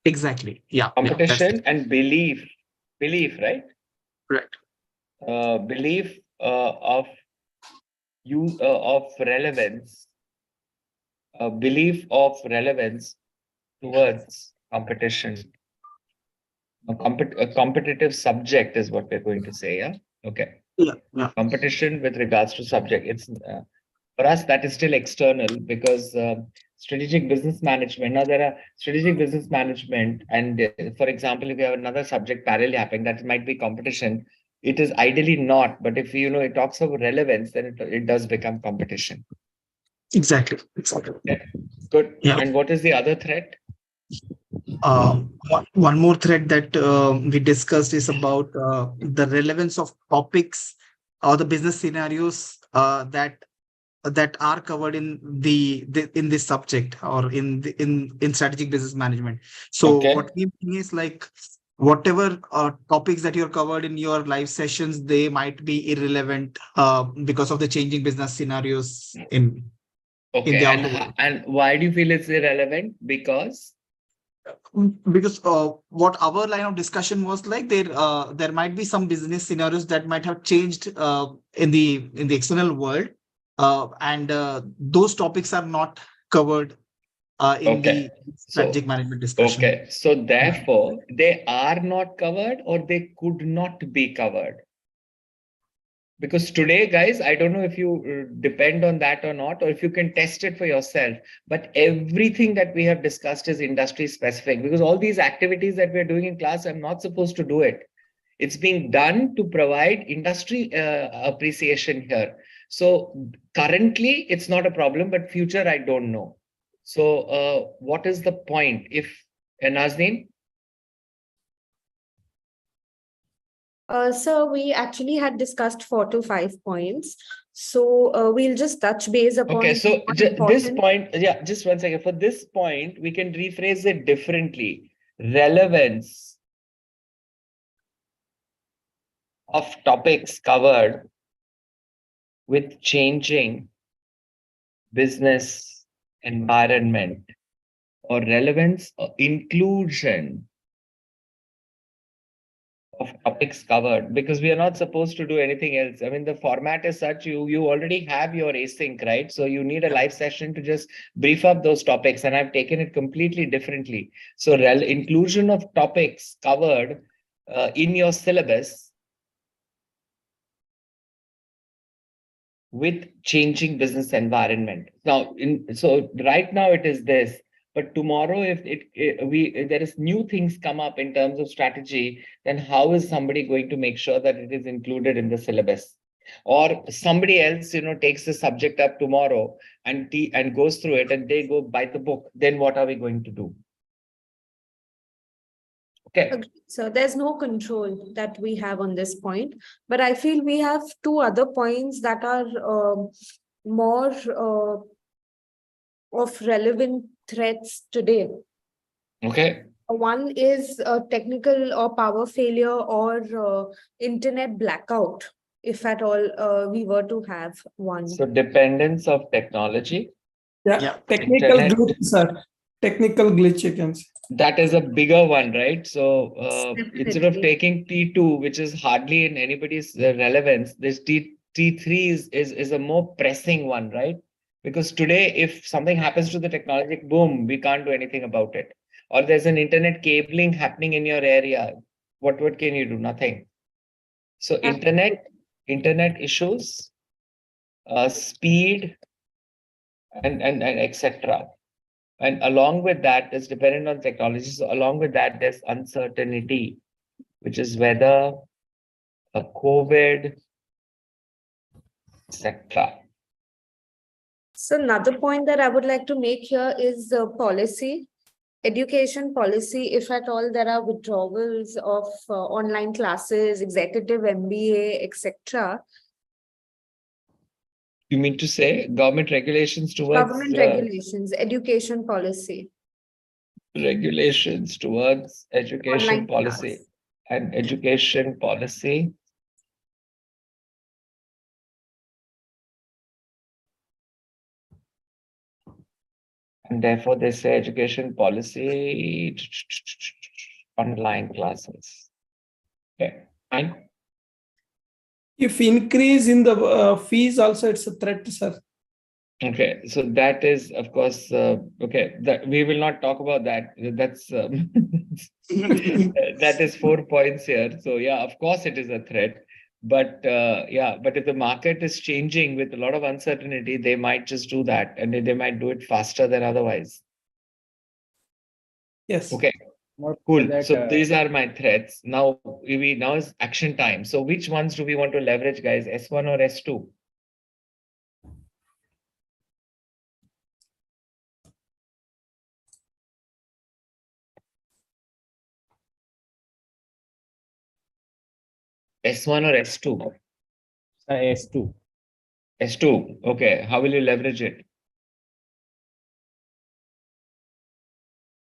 Exactly. Yeah. Competition and belief, right? Right. Belief of relevance, belief of relevance towards competition. A competitive subject is what we're going to say. Yeah. Okay. Yeah. Competition with regards to subject. It's for us that is still external, because strategic business management. Now there are strategic business management, and for example, if you have another subject parallel happening, that might be competition. It is ideally not, but if it talks of relevance, then it does become competition. Exactly. Yeah. Good. Yeah. And what is the other threat? One more thread that we discussed is about the relevance of topics or the business scenarios that are covered in in this subject, or in strategic business management. So Okay. what we mean is, like, whatever topics that you're covered in your live sessions, they might be irrelevant because of the changing business scenarios in Okay. the outer world. And why do you feel it's irrelevant? Because What our line of discussion was, like, there might be some business scenarios that might have changed in the external world, and those topics are not covered in the strategic management discussion. Okay, so therefore they are not covered, or they could not be covered. Because today, guys, I don't know if you depend on that or not, or if you can test it for yourself, but everything that we have discussed is industry specific, because all these activities that we're doing in class, I'm not supposed to do it. It's being done to provide industry appreciation here. So currently it's not a problem, but future, I don't know. So what is the point? If Nazneen? So we actually had discussed 4 to 5 points. So we'll just touch base upon. Okay, so this point, yeah, just one second. For this point, we can rephrase it differently. Relevance of topics covered with changing business environment, or relevance or inclusion of topics covered, because we are not supposed to do anything else. I mean, the format is such, you already have your async, right? So you need a live session to just brief up those topics, and I've taken it completely differently. So inclusion of topics covered in your syllabus with changing business environment. Now, so right now it is this. But tomorrow, if there is new things come up in terms of strategy, then how is somebody going to make sure that it is included in the syllabus? Or somebody else, takes the subject up tomorrow and goes through it, and they go buy the book. Then what are we going to do? Okay. So there's no control that we have on this point, but I feel we have two other points that are more of relevant threats today. Okay. One is technical or power failure or internet blackout, if at all we were to have one. So dependence of technology. Yeah. Technical Internet. glitch, sir. Technical glitch, you can say. That is a bigger one, right? So instead of Definitely. taking T2, which is hardly in anybody's relevance, this T3 is a more pressing one, right? Because today, if something happens to the technology, boom, we can't do anything about it. Or there's an internet cabling happening in your area. What can you do? Nothing. So internet issues, speed, and etc. And along with that, it's dependent on technology. So along with that, there's uncertainty, which is whether a COVID, etc. So another point that I would like to make here is policy, education policy. If at all there are withdrawals of online classes, executive MBA, etc. You mean to say government regulations towards Government regulations, education policy. regulations towards education Online policy class. and education policy? And therefore, they say education policy online classes. Okay, fine. If increase in the fees also, it's a threat, sir. Okay, so that is, of course, okay, that we will not talk about that. That's that is 4 points here. So yeah, of course it is a threat. But yeah, but if the market is changing with a lot of uncertainty, they might just do that, and they might do it faster than otherwise. Yes. Okay, More cool. that, So these are my threats. Now now is action time. So which ones do we want to leverage, guys? S1 or S2? S1 or S2? S2. S2. Okay. How will you leverage it?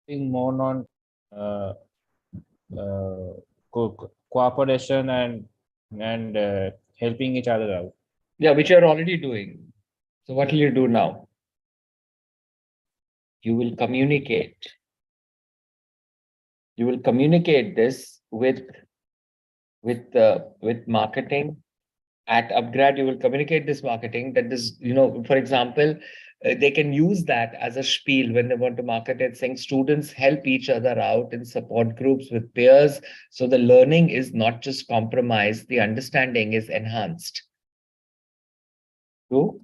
Being more on cooperation and helping each other out. Yeah, which you're already doing. So what will you do now? You will communicate. You will communicate this with marketing. At Upgrad, you will communicate this marketing that this, for example, they can use that as a spiel when they want to market it, saying students help each other out in support groups with peers. So the learning is not just compromised, the understanding is enhanced. To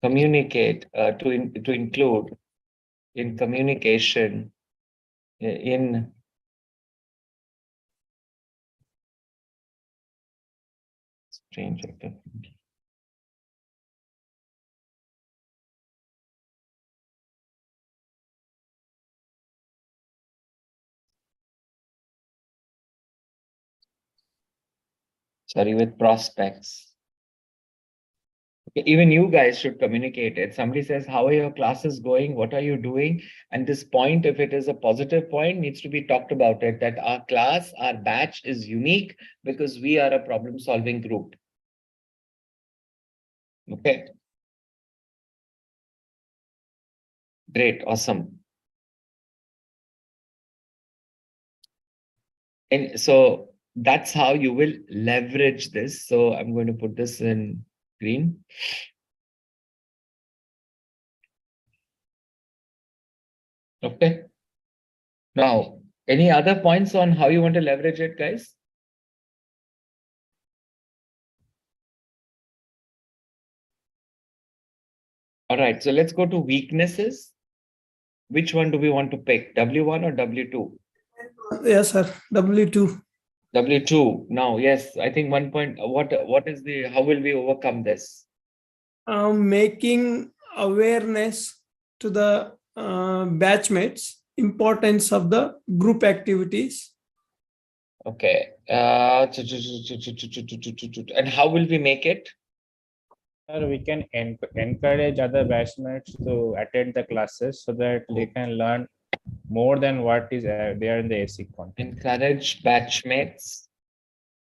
communicate, to include in communication, in strange activity. Sorry, with prospects. Even you guys should communicate it. Somebody says, how are your classes going? What are you doing? And this point, if it is a positive point, needs to be talked about it, that our class, our batch is unique because we are a problem-solving group. Okay. Great, awesome. And so that's how you will leverage this. So I'm going to put this in green. Okay. Now, any other points on how you want to leverage it, guys? All right, so let's go to weaknesses. Which one do we want to pick, W1 or W2? Yes, sir. W2. W2. Now, yes, I think 1 point. What is the, how will we overcome this? Making awareness to the batchmates importance of the group activities. Okay. And how will we make it? Sir, we can encourage other batchmates to attend the classes so that they can learn more than what is there in the AC content. Encourage batchmates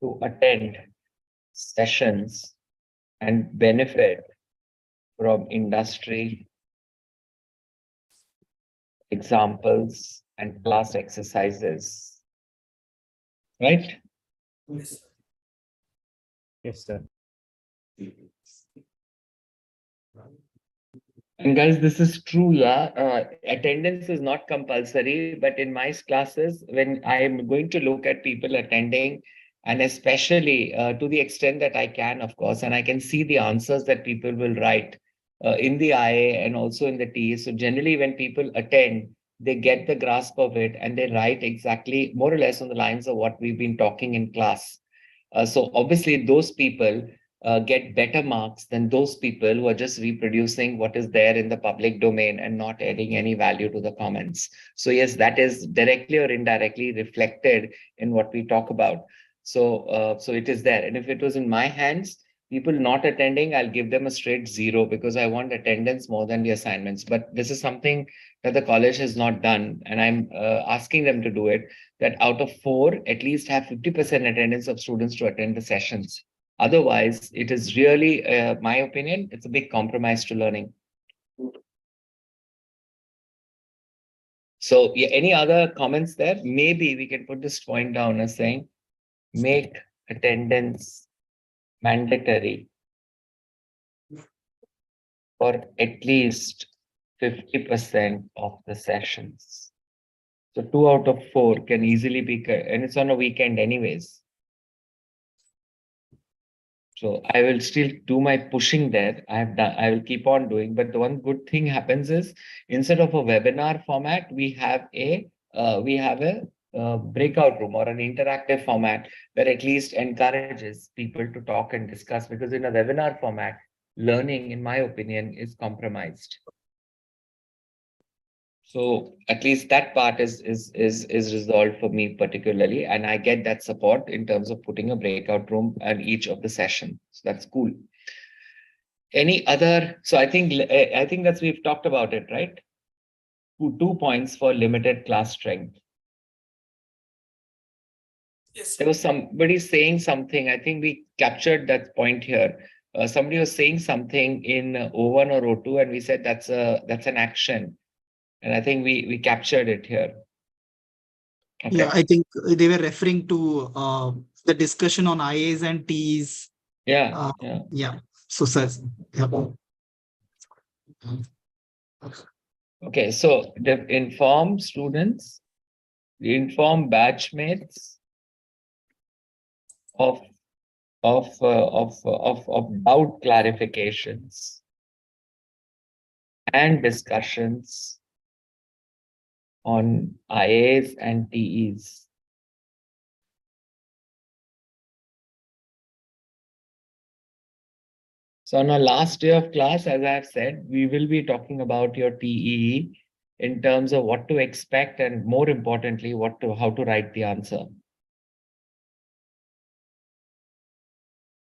to attend sessions and benefit from industry examples and class exercises. Right? Yes, sir. And guys, this is true, yeah. Attendance is not compulsory, but in my classes, when I am going to look at people attending, and especially to the extent that I can, of course, and I can see the answers that people will write in the IA and also in the TE. So generally, when people attend, they get the grasp of it and they write exactly more or less on the lines of what we've been talking in class. So obviously, those people get better marks than those people who are just reproducing what is there in the public domain and not adding any value to the comments. So yes, that is directly or indirectly reflected in what we talk about. So it is there. And if it was in my hands, people not attending, I'll give them a straight 0 because I want attendance more than the assignments. But this is something that the college has not done. And I'm asking them to do it, that out of 4, at least have 50% attendance of students to attend the sessions. Otherwise, it is really, my opinion, it's a big compromise to learning. So yeah, any other comments there? Maybe we can put this point down as saying, make attendance mandatory for at least 50% of the sessions. So 2 out of 4 can easily be, and it's on a weekend anyways. So I will still do my pushing there. I will keep on doing, but the one good thing happens is instead of a webinar format, we have a breakout room or an interactive format that at least encourages people to talk and discuss, because in a webinar format, learning, in my opinion, is compromised. So at least that part is resolved for me particularly, and I get that support in terms of putting a breakout room at each of the session. So that's cool. Any other? So I think that's, we've talked about it, right? 2 points for limited class strength. Yes. There was somebody saying something. I think we captured that point here. Somebody was saying something in O1 or O2, and we said that's an action. And I think we captured it here. Okay. Yeah, I think they were referring to the discussion on IAs and Ts. Yeah. Yeah. So, sir. Yeah. Okay, so the inform students, the inform batchmates of doubt clarifications and discussions on IAs and TEs. So on our last day of class, as I have said, we will be talking about your TEE in terms of what to expect and, more importantly, how to write the answer.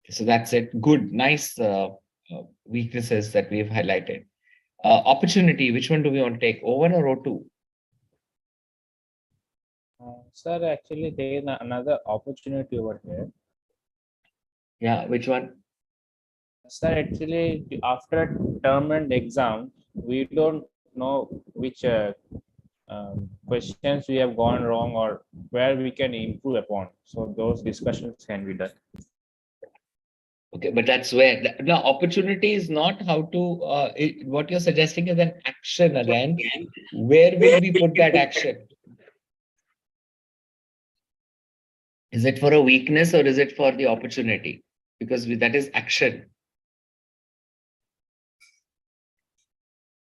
So that's it. Good, nice weaknesses that we've highlighted. Opportunity, which one do we want to take? O1 or O2? Sir, actually, there is another opportunity over here. Yeah, which one? Sir, actually, after term and exam, we don't know which questions we have gone wrong or where we can improve upon. So those discussions can be done. Okay, but that's where the opportunity is not how to, what you're suggesting is an action again. Where will we put that action? Is it for a weakness or is it for the opportunity? Because that is action.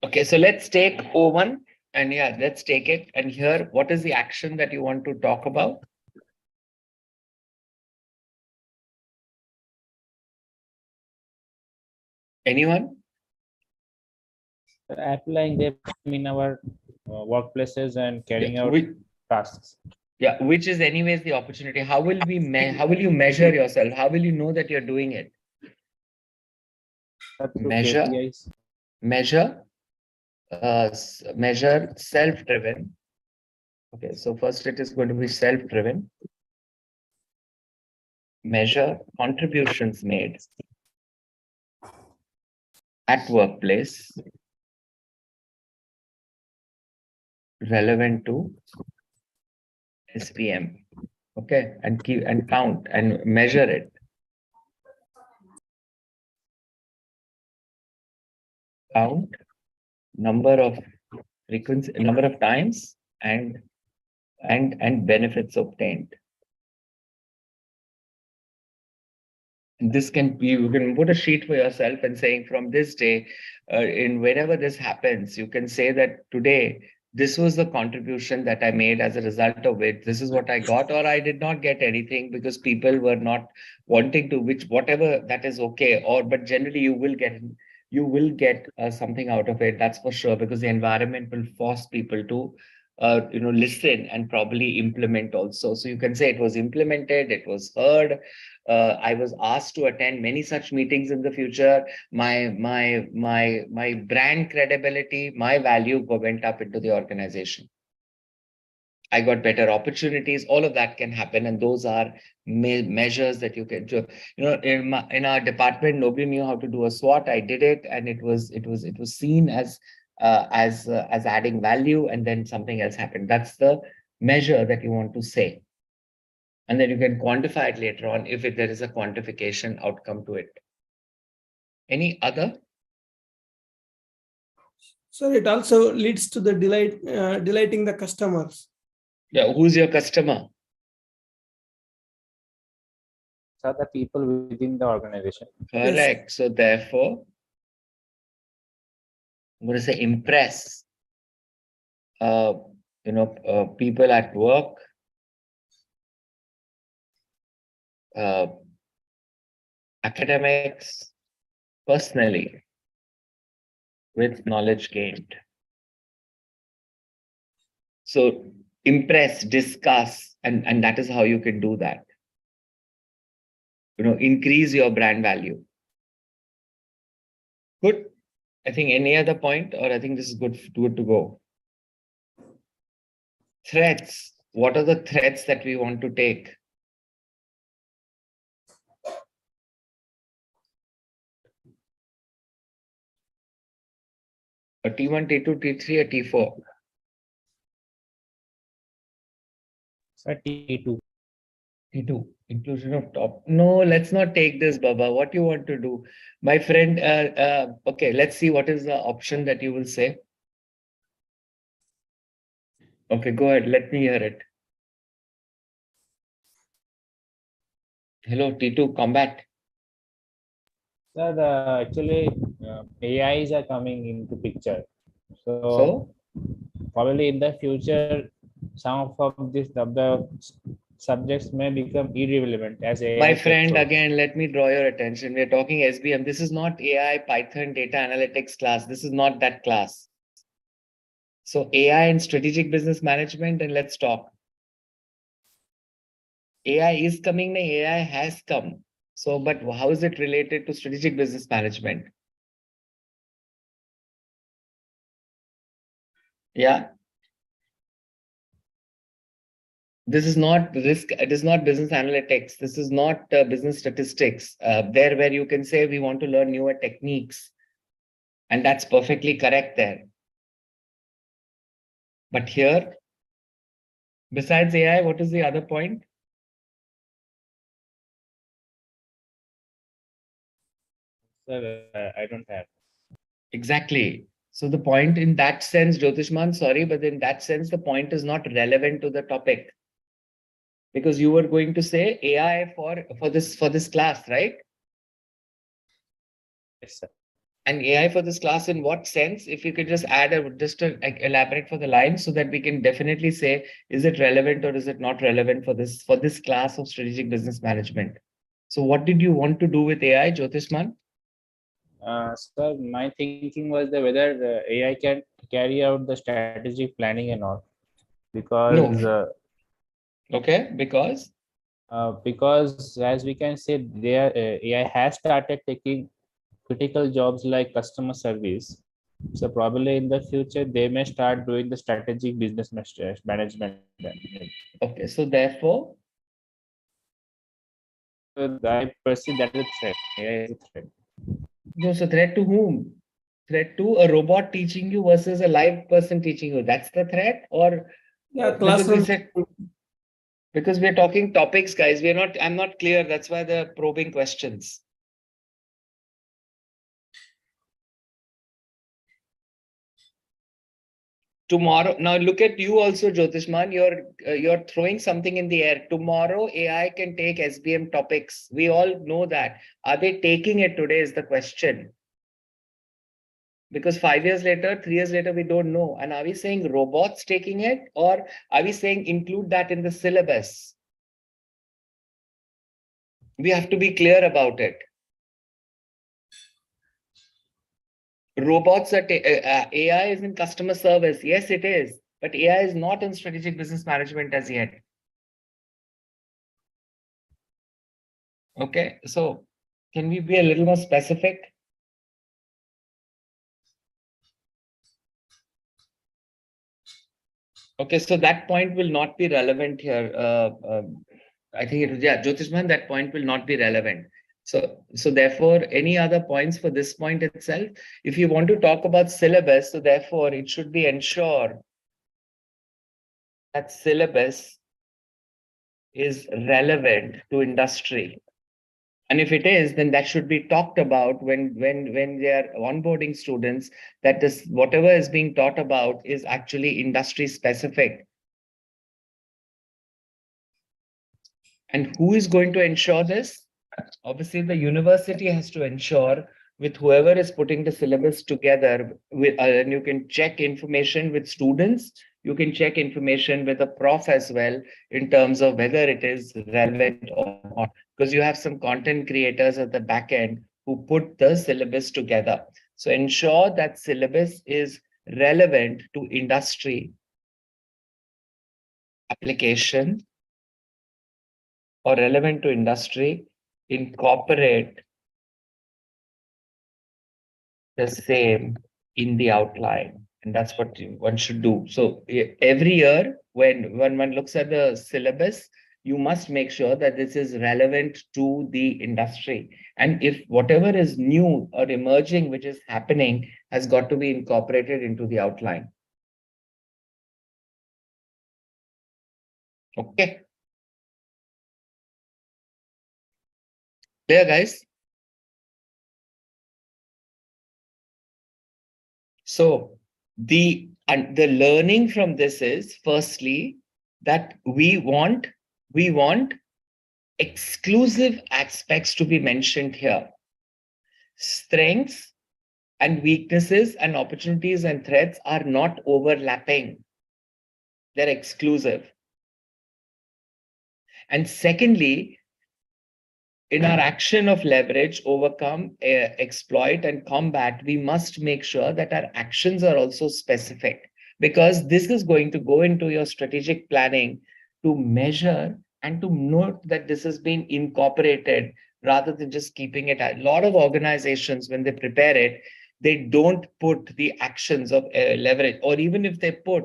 Okay, so let's take O1 and yeah, let's take it. And here, what is the action that you want to talk about? Anyone? Applying them in our workplaces and carrying out tasks. Yeah, which is anyways the opportunity. How will you measure yourself? How will you know that you're doing it? Measure self-driven Okay, so first it is going to be self-driven. Measure contributions made at workplace relevant to SPM. Okay, and keep and count and measure it. Count number of frequency, number of times, and benefits obtained. This can be, you can put a sheet for yourself and saying from this day, in whenever this happens, you can say that today, this was the contribution that I made as a result of it. This is what I got, or I did not get anything because people were not wanting to, which whatever that is okay. Or, but generally you will get something out of it. That's for sure, because the environment will force people to listen and probably implement also. So you can say it was implemented, it was heard. I was asked to attend many such meetings in the future. My brand credibility, my value went up into the organization. I got better opportunities. All of that can happen, and those are measures that you can do. In our department, nobody knew how to do a SWOT. I did it, and it was seen as adding value, and then something else happened. That's the measure that you want to say. And then you can quantify it later on if there is a quantification outcome to it. Any other? So it also leads to the delighting the customers. Yeah, who's your customer? So the people within the organization. Correct. Yes. So therefore, I'm going to say impress. People at work. Academics, personally, with knowledge gained. So impress, discuss, and that is how you can do that. Increase your brand value. Good. I think any other point, or I think this is good to go. Threats. What are the threats that we want to take? A T1, T2, T3, or T4? So T2. T2, inclusion of top. No, let's not take this, Baba. What you want to do? My friend, okay, let's see what is the option that you will say. Okay, go ahead. Let me hear it. Hello, T2, combat. Sir, actually, AIs are coming into picture. So probably in the future, some of these the subjects may become irrelevant as AI. My friend, again, let me draw your attention. We're talking SBM. This is not AI, Python, data analytics class. This is not that class. So AI and strategic business management, and let's talk. AI is coming, AI has come. So, but how is it related to strategic business management? Yeah. This is not risk. It is not business analytics. This is not business statistics. There where you can say we want to learn newer techniques. And that's perfectly correct there. But here, besides AI, what is the other point? Sir, I don't have. Exactly. So the point in that sense, Jyotishman, sorry, but in that sense, the point is not relevant to the topic. Because you were going to say AI for this class, right? Yes, sir. And AI for this class in what sense? If you could just elaborate for the line so that we can definitely say, is it relevant or is it not relevant for this class of strategic business management? So what did you want to do with AI, Jyotishman? Sir, my thinking was that whether AI can carry out the strategic planning and all, because No. Okay, because as we can say, AI has started taking critical jobs like customer service. So probably in the future, they may start doing the strategic business management. Okay, so therefore, So I perceive that as a threat. AI is a threat. no, so threat to whom? Threat to a robot teaching you versus a live person teaching you. That's the threat, or Yeah, because we classroom. said, because we're talking topics, guys. We're not. I'm not clear. That's why the probing questions. Tomorrow, now look at you also, Jyotishman. You're throwing something in the air. Tomorrow, AI can take SBM topics. We all know that. Are they taking it today? Is the question. Because 5 years later, 3 years later, we don't know. And are we saying robots taking it, or are we saying include that in the syllabus? We have to be clear about it. Robots are AI is in customer service. Yes, it is. But AI is not in strategic business management as yet. Okay, so can we be a little more specific? Okay, so that point will not be relevant here. I think it was, yeah, Jyotishman, that point will not be relevant. So therefore, any other points for this point itself? If you want to talk about syllabus, so therefore it should be ensure that syllabus is relevant to industry. And if it is, then that should be talked about when they are onboarding students, that this whatever is being taught about is actually industry specific. And who is going to ensure this? Obviously, the university has to ensure with whoever is putting the syllabus together, and you can check information with students, you can check information with a prof as well in terms of whether it is relevant or not, because you have some content creators at the back end who put the syllabus together. So ensure that syllabus is relevant to industry, application, or relevant to industry, incorporate the same in the outline. And that's what one should do. So every year, when one looks at the syllabus, you must make sure that this is relevant to the industry. And if whatever is new or emerging, which is happening, has got to be incorporated into the outline. Okay. Clear, guys? So the learning from this is, firstly, that we want exclusive aspects to be mentioned here. Strengths and weaknesses and opportunities and threats are not overlapping. They're exclusive. And secondly, in our action of leverage, overcome, exploit, and combat, we must make sure that our actions are also specific, because this is going to go into your strategic planning to measure and to note that this has been incorporated rather than just keeping it. A lot of organizations, when they prepare it, they don't put the actions of leverage, or even if they put,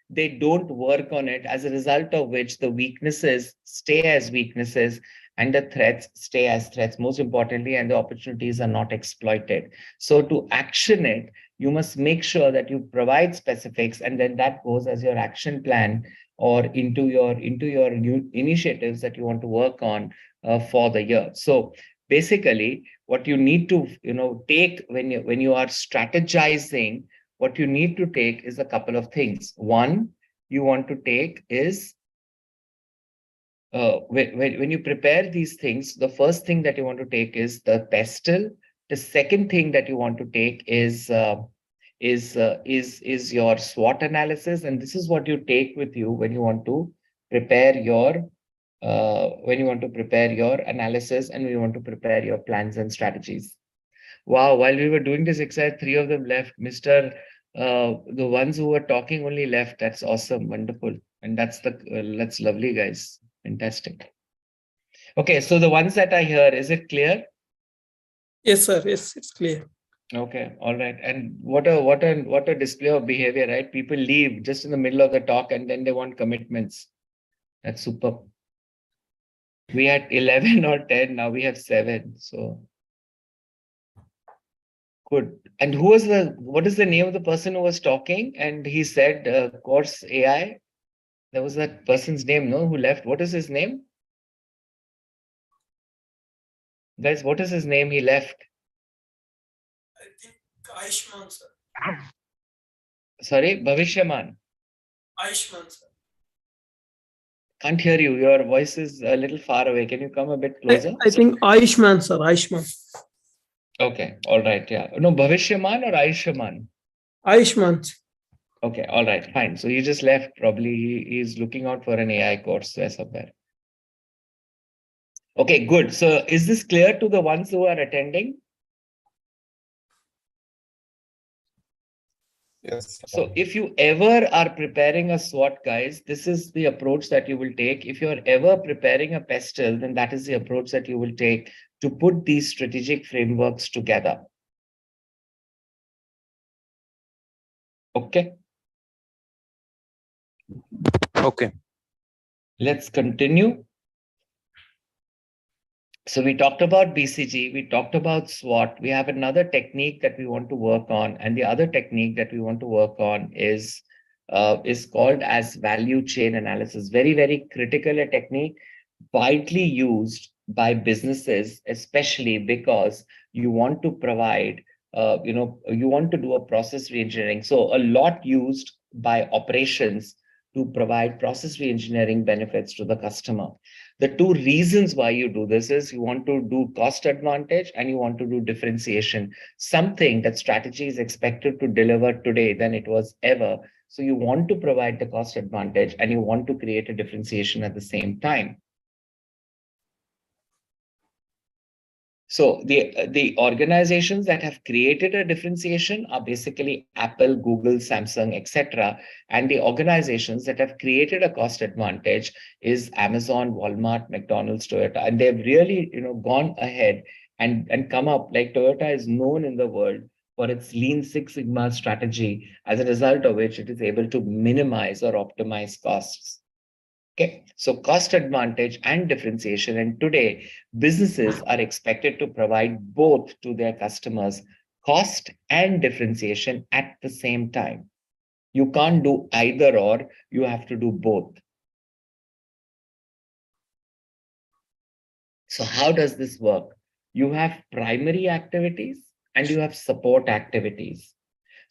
they don't work on it, as a result of which the weaknesses stay as weaknesses and the threats stay as threats, most importantly, and the opportunities are not exploited. So to action it, you must make sure that you provide specifics, and then that goes as your action plan or into your new initiatives that you want to work on for the year. So basically, what you need to take when you are strategizing, what you need to take is a couple of things. One, you want to take is when you prepare these things, the first thing that you want to take is the pestle. The second thing that you want to take is your SWOT analysis, and this is what you take with you when you want to prepare your analysis and when you want to prepare your plans and strategies. Wow, while we were doing this exercise, 3 of them left. The ones who were talking only left. That's awesome, wonderful, and that's lovely, guys. Fantastic. Okay, so the ones that I hear, is it clear? Yes, sir. Yes, it's clear. Okay, all right. And what a display of behavior, right? People leave just in the middle of the talk and then they want commitments. That's super. We had 11 or 10, now we have 7. So good. And what is the name of the person who was talking? And he said, course AI. There was that person's name, no, who left. What is his name? Guys, what is his name? He left. I think Aishman, sir. Sorry, Bhavishyaman. Aishman, sir. Can't hear you. Your voice is a little far away. Can you come a bit closer? I think Aishman, sir. Aishman. Okay, all right. Yeah. No, Bhavishyaman or Aishaman? Aishman. Okay, all right, fine. So he just left. Probably he's looking out for an AI course there somewhere. Okay, good. So is this clear to the ones who are attending? Yes. So if you ever are preparing a SWOT, guys, this is the approach that you will take. If you're ever preparing a pestle, then that is the approach that you will take to put these strategic frameworks together. Okay. Okay. Let's continue. So we talked about BCG, we talked about SWOT. We have another technique that we want to work on. And the other technique that we want to work on is called as value chain analysis. Very, very critical a technique, widely used by businesses, especially because you want to provide, you want to do a process reengineering. So a lot used by operations to provide process reengineering benefits to the customer. The two reasons why you do this is you want to do cost advantage and you want to do differentiation, something that strategy is expected to deliver today than it was ever. So you want to provide the cost advantage and you want to create a differentiation at the same time. So the organizations that have created a differentiation are basically Apple, Google, Samsung, etc. And the organizations that have created a cost advantage is Amazon, Walmart, McDonald's, Toyota. And they've really, gone ahead and come up, like Toyota is known in the world for its Lean Six Sigma strategy, as a result of which it is able to minimize or optimize costs. Okay, so cost advantage and differentiation. And today, businesses are expected to provide both to their customers, cost and differentiation at the same time. You can't do either or, you have to do both. So how does this work? You have primary activities and you have support activities.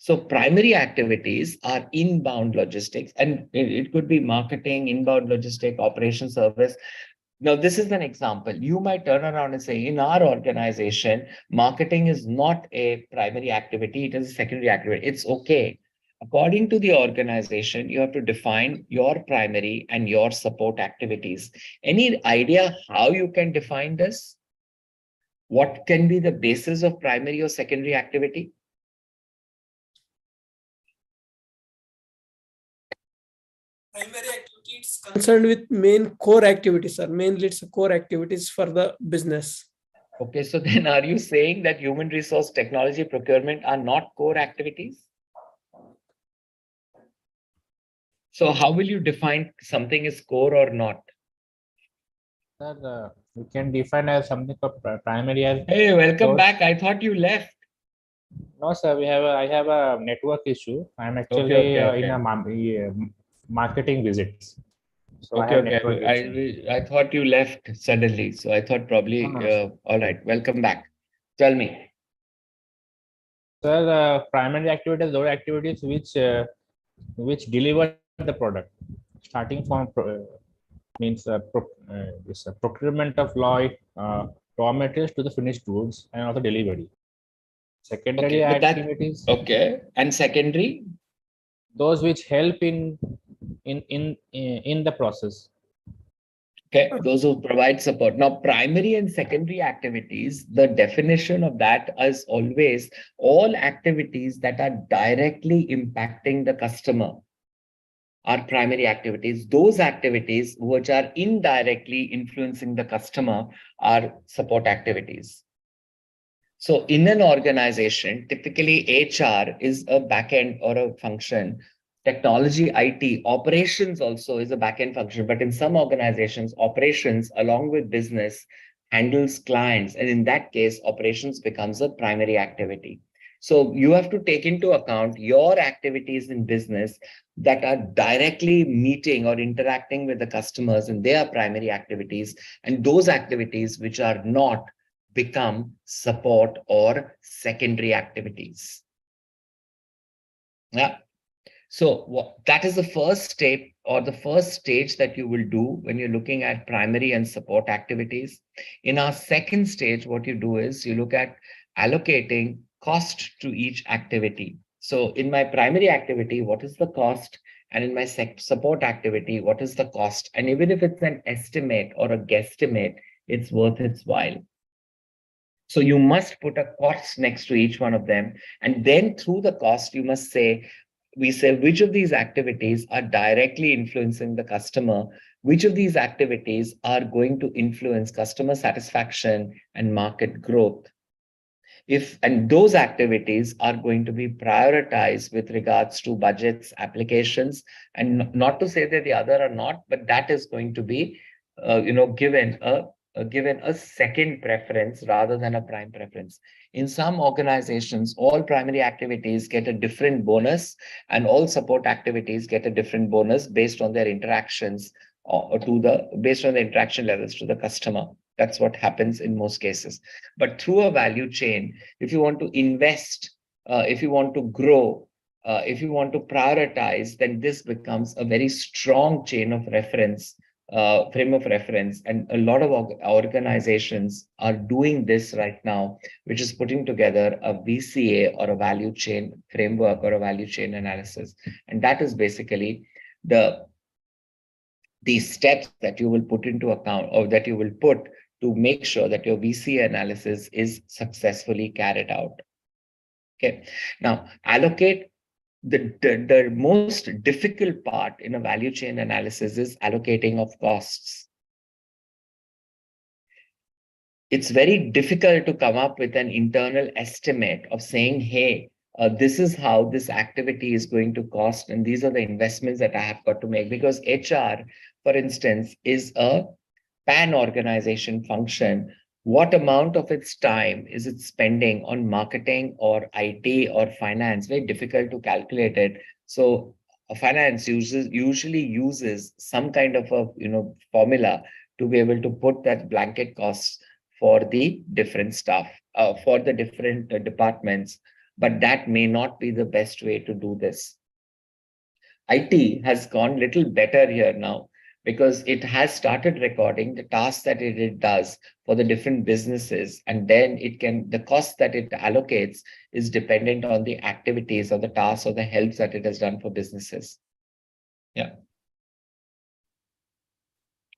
So primary activities are inbound logistics, and it could be marketing, inbound logistic, operation service. Now, this is an example. You might turn around and say, in our organization, marketing is not a primary activity, it is a secondary activity. It's okay. According to the organization, you have to define your primary and your support activities. Any idea how you can define this? What can be the basis of primary or secondary activity? Primary activities concerned with main core activities, sir. Mainly it's core activities for the business. Okay, so then are you saying that human resource technology procurement are not core activities? So how will you define something is core or not? Sir, we can define as something called primary as. Hey, welcome source. back. I thought you left. No, sir, I have a network issue. I'm actually Okay. in a marketing visits. So I Okay, have network okay. issue. I thought you left suddenly. So I thought probably, No. all right, welcome back. Tell me. Sir, primary activities, those activities which deliver the product, starting from this procurement of raw materials to the finished goods and also delivery. Secondary Okay, but activities, okay. And secondary? those which help in the process. Okay, those who provide support. Now, primary and secondary activities, the definition of that is always all activities that are directly impacting the customer are primary activities. Those activities which are indirectly influencing the customer are support activities. So in an organization, typically HR is a backend or a function. Technology, IT, operations also is a backend function. But in some organizations, operations along with business handles clients. And in that case, operations becomes a primary activity. So you have to take into account your activities in business that are directly meeting or interacting with the customers, and they are primary activities. And those activities which are not become support or secondary activities. Yeah. So that is the first step or the first stage that you will do when you're looking at primary and support activities. In our second stage, what you do is you look at allocating cost to each activity. So in my primary activity, what is the cost? And in my support activity, what is the cost? And even if it's an estimate or a guesstimate, it's worth its while. So you must put a cost next to each one of them. And then through the cost, you must say, we say which of these activities are directly influencing the customer, which of these activities are going to influence customer satisfaction and market growth. And those activities are going to be prioritized with regards to budgets, applications, and not to say that the other are not, but that is going to be, given a second preference rather than a prime preference. In some organizations, all primary activities get a different bonus, and all support activities get a different bonus based on their interactions based on the interaction levels to the customer. That's what happens in most cases. But through a value chain, if you want to invest, if you want to grow, if you want to prioritize, then this becomes a very strong chain of reference, frame of reference. And a lot of organizations are doing this right now, which is putting together a VCA or a value chain framework or a value chain analysis. And that is basically the steps that you will put into account, or that you will put to make sure that your VCA analysis is successfully carried out. Okay. Now, allocate. The most difficult part in a value chain analysis is allocating of costs. It's very difficult to come up with an internal estimate of saying, hey, this is how this activity is going to cost, and these are the investments that I have got to make. Because HR, for instance, is a pan-organization function. What amount of its time is it spending on marketing or IT or finance? Very difficult to calculate it. So finance usually uses some kind of a formula to be able to put that blanket costs for the different stuff, for the different departments. But that may not be the best way to do this. IT has gone little better here now, because it has started recording the tasks that it does for the different businesses. And then the cost that it allocates is dependent on the activities or the tasks or the helps that it has done for businesses. Yeah.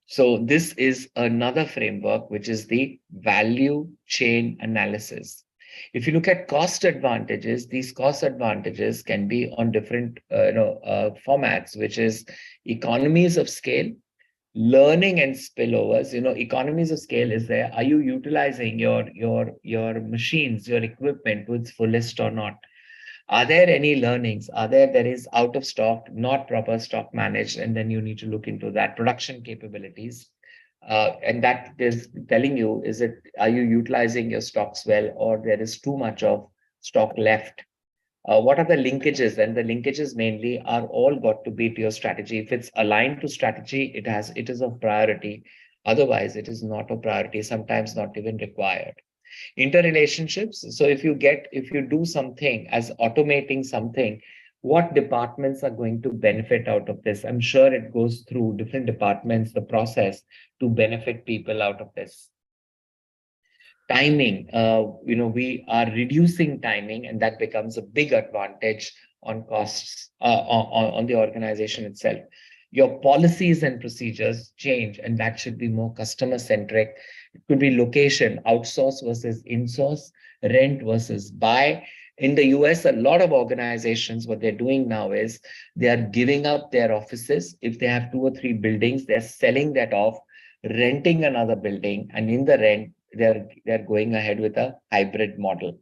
So this is another framework, which is the value chain analysis. If you look at cost advantages, these cost advantages can be on different formats, which is economies of scale, learning and spillovers. Economies of scale is there. Are you utilizing your machines, your equipment to its fullest or not? Are there any learnings? There is out of stock, not proper stock managed, and then you need to look into that. Production capabilities. And that is telling you, are you utilizing your stocks well, or there is too much of stock left? What are the linkages? And the linkages mainly are all got to be to your strategy. If it's aligned to strategy, it is of priority. Otherwise, it is not a priority, sometimes not even required. Interrelationships. So if you do something as automating something, what departments are going to benefit out of this? I'm sure it goes through different departments, the process to benefit people out of this. Timing, we are reducing timing, and that becomes a big advantage on costs on the organization itself. Your policies and procedures change, and that should be more customer centric. It could be location, outsource versus insource, rent versus buy. In the US, a lot of organizations, what they're doing now is they are giving up their offices. If they have 2 or 3 buildings, they're selling that off, renting another building, and in the rent, they're going ahead with a hybrid model.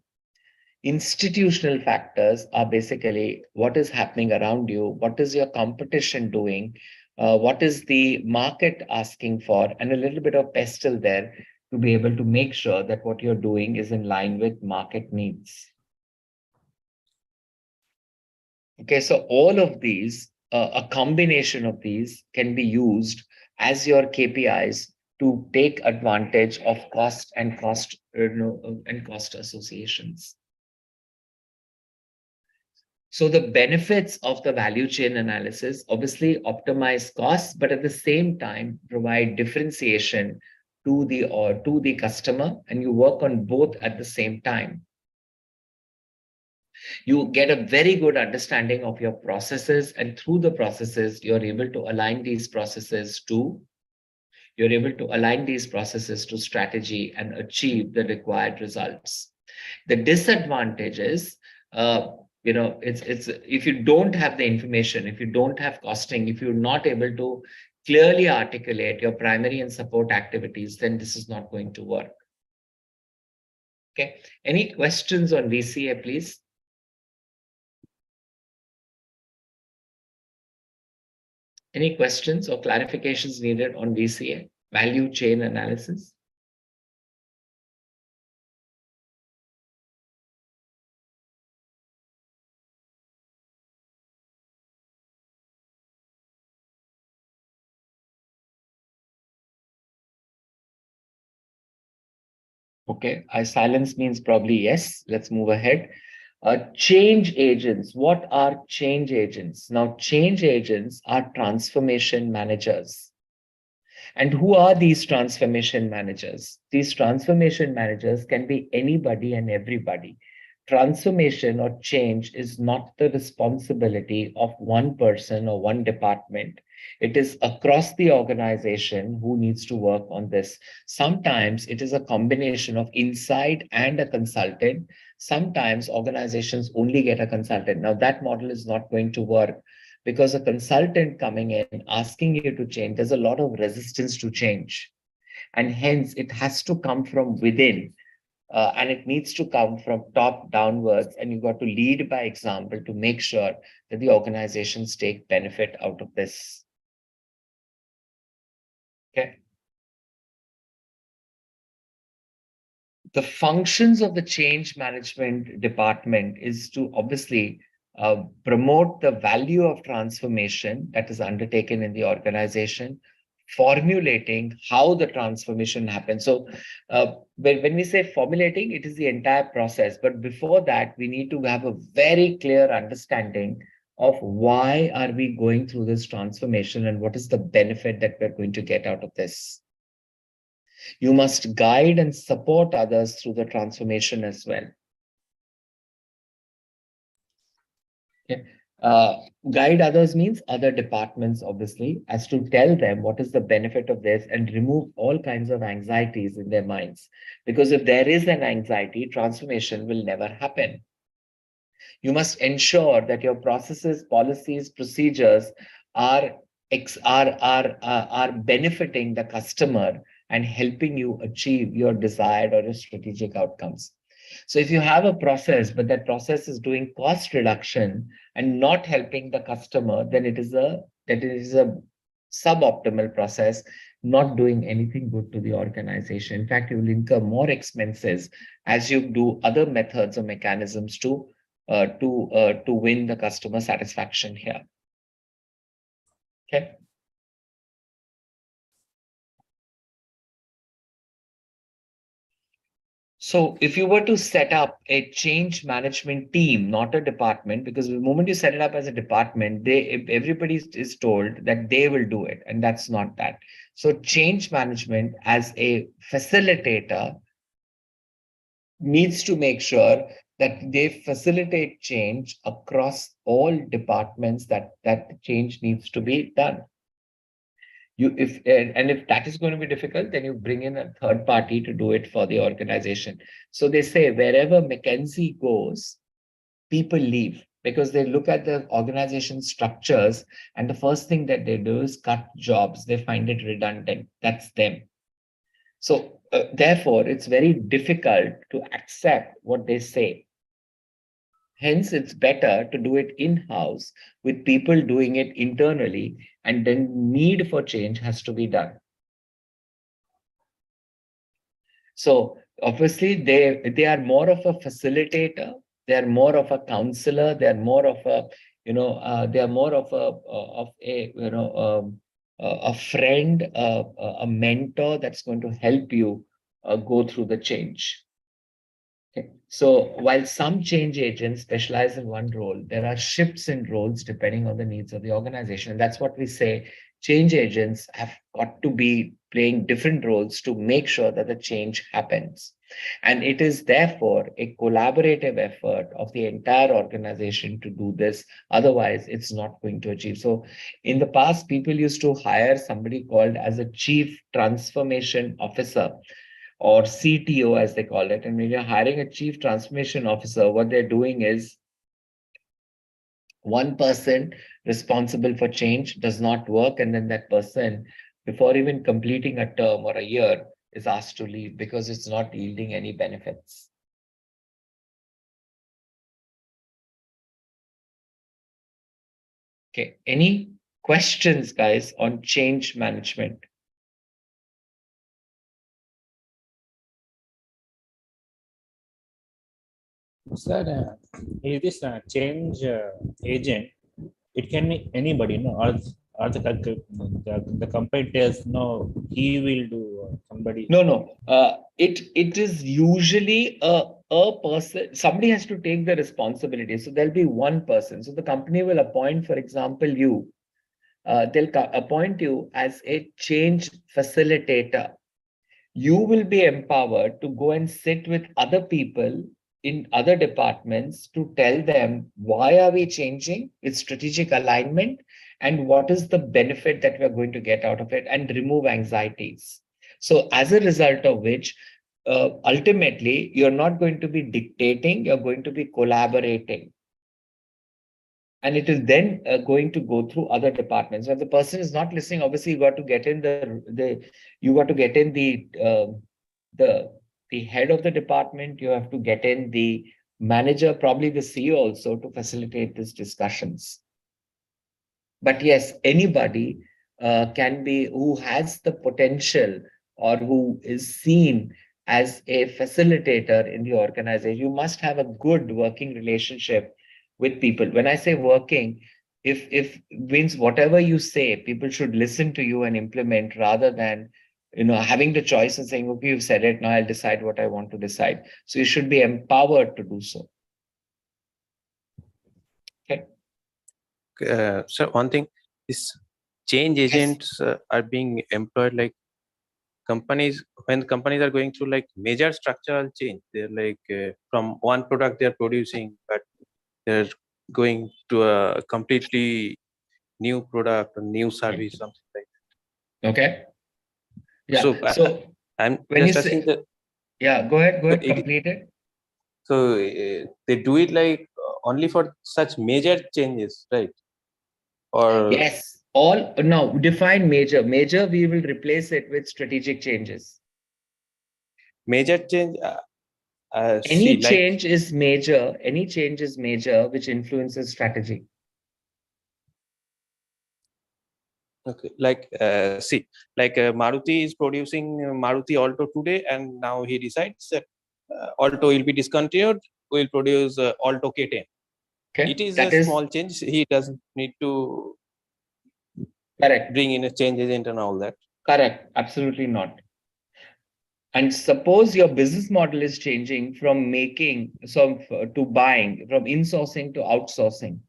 Institutional factors are basically what is happening around you, what is your competition doing, what is the market asking for, and a little bit of pestle there to be able to make sure that what you're doing is in line with market needs. Okay, so all of these, a combination of these can be used as your KPIs to take advantage of cost and cost associations. So the benefits of the value chain analysis obviously optimize costs, but at the same time provide differentiation to the customer, and you work on both at the same time. You get a very good understanding of your processes, and through the processes, you're able to align these processes to strategy and achieve the required results. The disadvantage is, it's if you don't have the information, if you don't have costing, if you're not able to clearly articulate your primary and support activities, then this is not going to work. Okay. Any questions on VCA, please? Any questions or clarifications needed on VCA, value chain analysis? Okay, silence means probably yes. Let's move ahead. Change agents. What are change agents? Now, change agents are transformation managers. And who are these transformation managers? These transformation managers can be anybody and everybody. Transformation or change is not the responsibility of one person or one department. It is across the organization who needs to work on this. Sometimes it is a combination of inside and a consultant. Sometimes organizations only get a consultant. Now that model is not going to work because a consultant coming in, asking you to change, there's a lot of resistance to change. And hence it has to come from within. And it needs to come from top downwards, and you've got to lead by example to make sure that the organizations take benefit out of this. Okay. The functions of the change management department is to obviously promote the value of transformation that is undertaken in the organization, formulating how the transformation happens. So when we say formulating, it is the entire process. But before that, we need to have a very clear understanding of why are we going through this transformation and what is the benefit that we're going to get out of this. You must guide and support others through the transformation as well. Okay. Guide others means other departments, obviously, as to tell them what is the benefit of this and remove all kinds of anxieties in their minds. Because if there is an anxiety, transformation will never happen. You must ensure that your processes, policies, procedures are benefiting the customer and helping you achieve your desired or your strategic outcomes. So if you have a process, but that process is doing cost reduction and not helping the customer, then it is a suboptimal process, not doing anything good to the organization. In fact, you will incur more expenses as you do other methods or mechanisms to win the customer satisfaction here. Okay. So if you were to set up a change management team, not a department, because the moment you set it up as a department, everybody is told that they will do it, and that's not that. So change management as a facilitator needs to make sure that they facilitate change across all departments that change needs to be done. If that is going to be difficult, then you bring in a third party to do it for the organization. So they say wherever McKinsey goes, people leave because they look at the organization structures and the first thing that they do is cut jobs. They find it redundant. That's them. So therefore, it's very difficult to accept what they say. Hence, it's better to do it in-house with people doing it internally, and then need for change has to be done. So obviously, they are more of a facilitator, they are more of a counselor, they are more of a, they are more of a a friend, a mentor that's going to help you go through the change. Okay. So while some change agents specialize in one role, there are shifts in roles depending on the needs of the organization. And that's what we say. Change agents have got to be playing different roles to make sure that the change happens. And it is therefore a collaborative effort of the entire organization to do this. Otherwise, it's not going to achieve. So in the past, people used to hire somebody called as a chief transformation officer, or CTO as they call it. And when you're hiring a chief transformation officer, what they're doing is one person responsible for change does not work. And then that person, before even completing a term or a year, is asked to leave because it's not yielding any benefits. Okay, any questions, guys, on change management? Sir, if this change agent, it can be anybody, no, or the company tells no, he will do somebody. No. It is usually a person. Somebody has to take the responsibility. So there'll be one person. So the company will appoint, for example, you. They'll appoint you as a change facilitator. You will be empowered to go and sit with other people in other departments to tell them why are we changing, its strategic alignment, and what is the benefit that we're going to get out of it, and remove anxieties. So as a result of which, ultimately, you're not going to be dictating, you're going to be collaborating. And it is then going to go through other departments. If the person is not listening, obviously you got to get in the head of the department. You have to get in the manager, probably the CEO also, to facilitate these discussions. But yes, anybody can be who has the potential or who is seen as a facilitator in the organization. You must have a good working relationship with people. When I say working, if means whatever you say, people should listen to you and implement, rather than having the choice and saying, okay, you've said it, now I'll decide what I want to decide. So you should be empowered to do so. Okay. So one thing is change agents are being employed like companies. When companies are going through like major structural change, they're like from one product they're producing, but they're going to a completely new product, a new service, something like that. Okay. Yeah. So I'm when just you asking say, that. yeah, go ahead, So, complete it. So they do it like only for such major changes, right? Or Yes, all now define major. Major, we will replace it with strategic changes. major change. Any See, change is major. Any change is major, which influences strategy. Okay, like see, like Maruti is producing Maruti Alto today, and now he decides that Alto will be discontinued. Will produce Alto K10. Okay, It is that a is small change. He doesn't need to correct. bring in a change agent and all that. Correct. Absolutely not. And suppose your business model is changing from making to buying, from insourcing to outsourcing.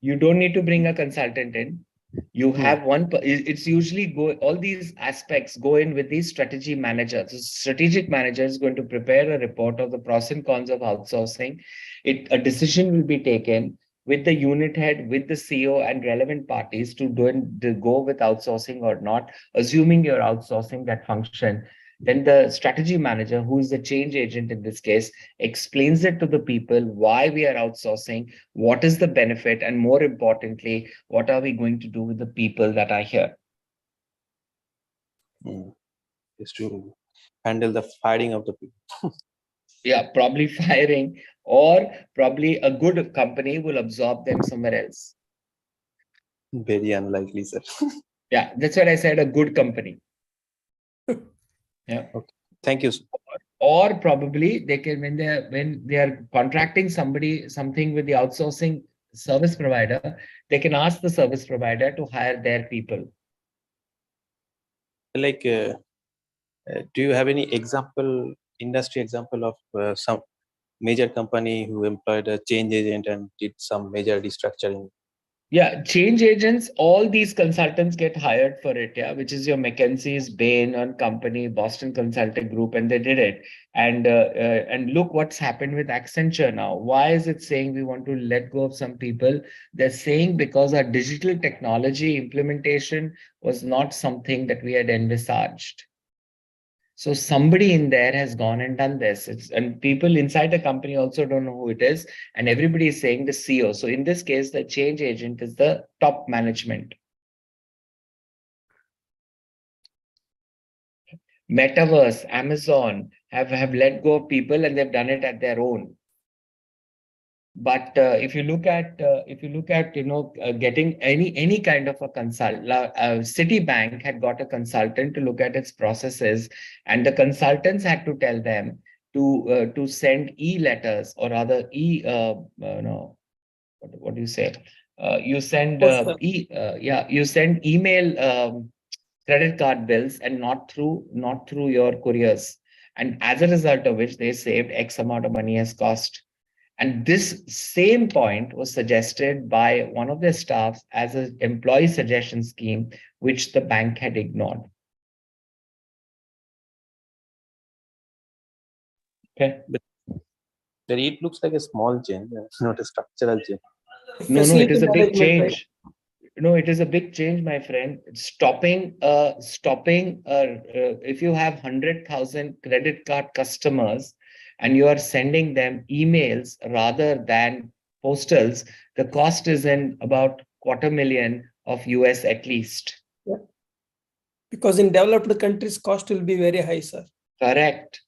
You don't need to bring a consultant in. You have one, it's usually all these aspects go in with these strategy managers. The strategic manager is going to prepare a report of the pros and cons of outsourcing. A decision will be taken with the unit head, with the CEO and relevant parties to go with outsourcing or not. Assuming you're outsourcing that function, then the strategy manager, who is the change agent in this case, explains it to the people why we are outsourcing, what is the benefit, and more importantly, what are we going to do with the people that are here. is to handle the firing of the people. Yeah, probably firing, or probably a good company will absorb them somewhere else. Very unlikely, sir. Yeah, that's what I said, a good company. Yeah. Okay. Thank you, sir. Or probably they can, when they are contracting something with the outsourcing service provider, they can ask the service provider to hire their people. Like, do you have any industry example of some major company who employed a change agent and did some major restructuring? Yeah, change agents, all these consultants get hired for it, yeah, which is your McKinsey's, Bain and Company, Boston Consulting Group, and they did it. And look what's happened with Accenture now. Why is it saying we want to let go of some people? They're saying because our digital technology implementation was not something that we had envisaged. So somebody in there has gone and done this. And people inside the company also don't know who it is. And everybody is saying the CEO. So in this case, the change agent is the top management. Metaverse, Amazon have let go of people and they've done it at their own. But if you look at getting any kind of a Citibank had got a consultant to look at its processes, and the consultants had to tell them to send e-letters, or rather what do you say? You send you send email credit card bills, and not through your couriers, and as a result of which they saved X amount of money as cost. And this same point was suggested by one of their staffs as an employee suggestion scheme, which the bank had ignored. Okay. But it looks like a small change, not a structural change. No, it is a big Facility management, change. No, it is a big change, my friend. Stopping, if you have 100,000 credit card customers and you are sending them emails rather than postals, the cost is in about $250,000 of US at least. Yeah. Because in developed countries, cost will be very high, sir. Correct.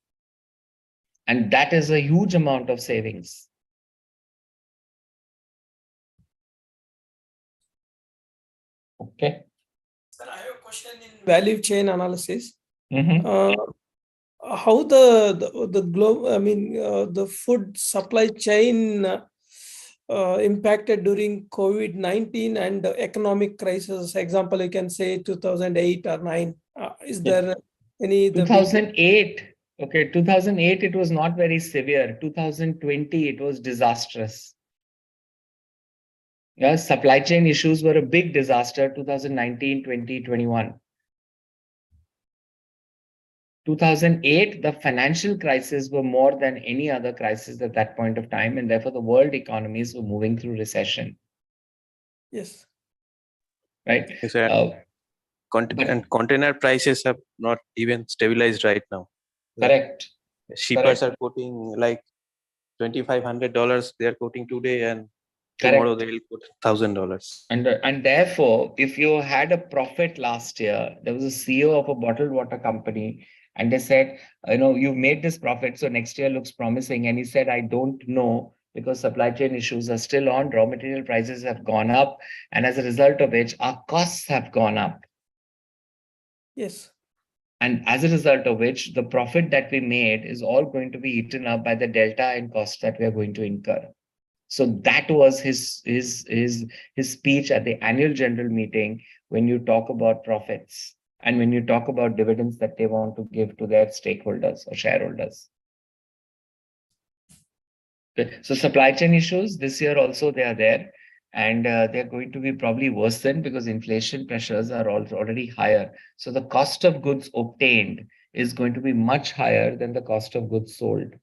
And that is a huge amount of savings. Okay. Sir, I have a question in value chain analysis. Mhm. How the globe, the food supply chain impacted during COVID-19 and the economic crisis? Example, you can say 2008 or 9. Is there any the big 2008. Okay, 2008, it was not very severe. 2020, it was disastrous. Yeah, supply chain issues were a big disaster, 2019, 20, 21. 2008, the financial crisis were more than any other crisis at that point of time, and therefore the world economies were moving through recession. Yes. Right? Yes, sir. And container prices have not even stabilized right now. Correct. Shippers are quoting like $2,500 they are quoting today, and tomorrow they will quote $1,000. And therefore, if you had a profit last year, there was a CEO of a bottled water company, and they said, you've made this profit, so next year looks promising. And he said, I don't know, because supply chain issues are still on, raw material prices have gone up, and as a result of which, our costs have gone up. Yes. And as a result of which, the profit that we made is all going to be eaten up by the delta in cost that we are going to incur. So that was his speech at the annual general meeting, when you talk about profits and when you talk about dividends that they want to give to their stakeholders or shareholders. Okay. So supply chain issues this year also, they are there, and they're going to be probably worse than, because inflation pressures are already higher. So the cost of goods obtained is going to be much higher than the cost of goods sold.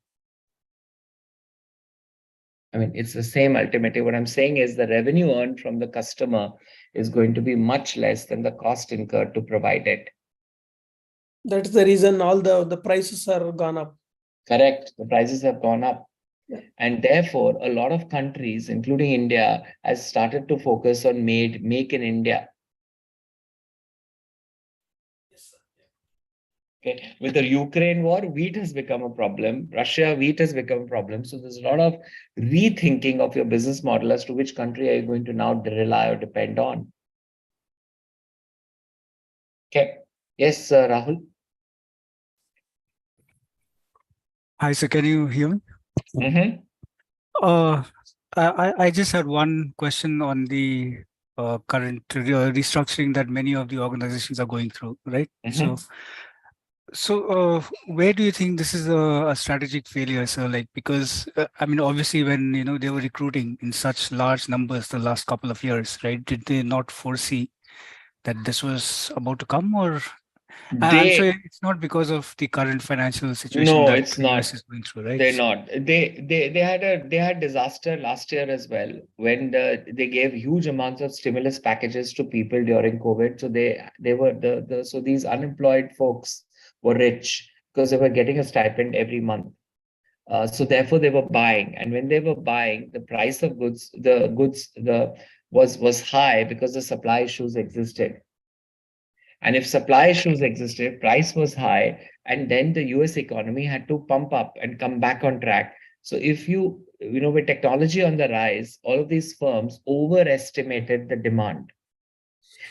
I mean, it's the same ultimately. What I'm saying is the revenue earned from the customer is going to be much less than the cost incurred to provide it. That's the reason all the prices are gone up. Correct. The prices have gone up. Yeah. And therefore, a lot of countries, including India, has started to focus on make in India. Yes, sir. Okay, with the Ukraine war, wheat has become a problem. Russia, wheat has become a problem. So there's a lot of rethinking of your business model as to which country are you going to now rely or depend on. Okay. Yes, Rahul. Hi, sir. Can you hear me? Mm-hmm. Uh, I just had one question on the current restructuring that many of the organizations are going through, right? Mm-hmm. Where do you think this is a strategic failure, sir? Like, because I mean, obviously, when they were recruiting in such large numbers the last couple of years, right? Did they not foresee that this was about to come, or I'm sure it's not because of the current financial situation No, that it's the US not. is going through, right? They're not. They had disaster last year as well when they gave huge amounts of stimulus packages to people during COVID. So they were so these unemployed folks were rich because they were getting a stipend every month. So therefore they were buying, and when they were buying, the price of goods, was high because the supply issues existed. And if supply issues existed, price was high, and then the US economy had to pump up and come back on track. So if with technology on the rise, all of these firms overestimated the demand.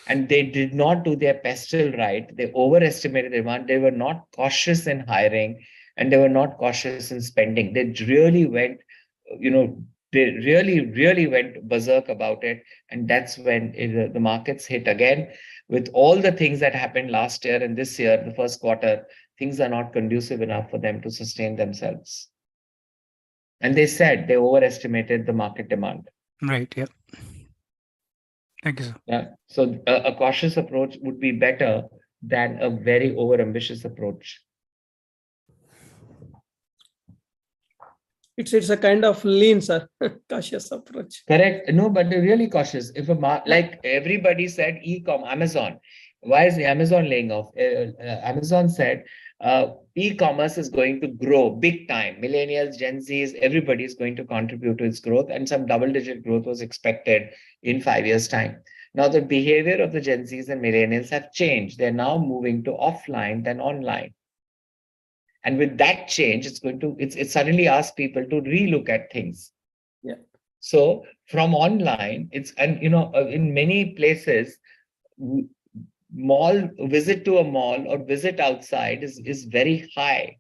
And they did not do their pestle right. They overestimated the demand. They were not cautious in hiring, and they were not cautious in spending. They really went, you know, they really went berserk about it. And that's when the markets hit again. With all the things that happened last year and this year, the first quarter, things are not conducive enough for them to sustain themselves. And they said they overestimated the market demand. Right. Yeah. Thank you, sir. Yeah. So a cautious approach would be better than a very overambitious approach. It's a kind of lean, sir, cautious approach. Correct. No, but they're really cautious. If like everybody said, e-com, Amazon. Why is Amazon laying off? Amazon said e-commerce is going to grow big time. Millennials, Gen Zs, everybody is going to contribute to its growth, and some double-digit growth was expected in 5 years' time. Now, the behavior of the Gen Zs and millennials have changed. They're now moving to offline than online. And with that change, it suddenly asks people to relook at things. Yeah. So from online, in many places, visit to a mall or visit outside is very high.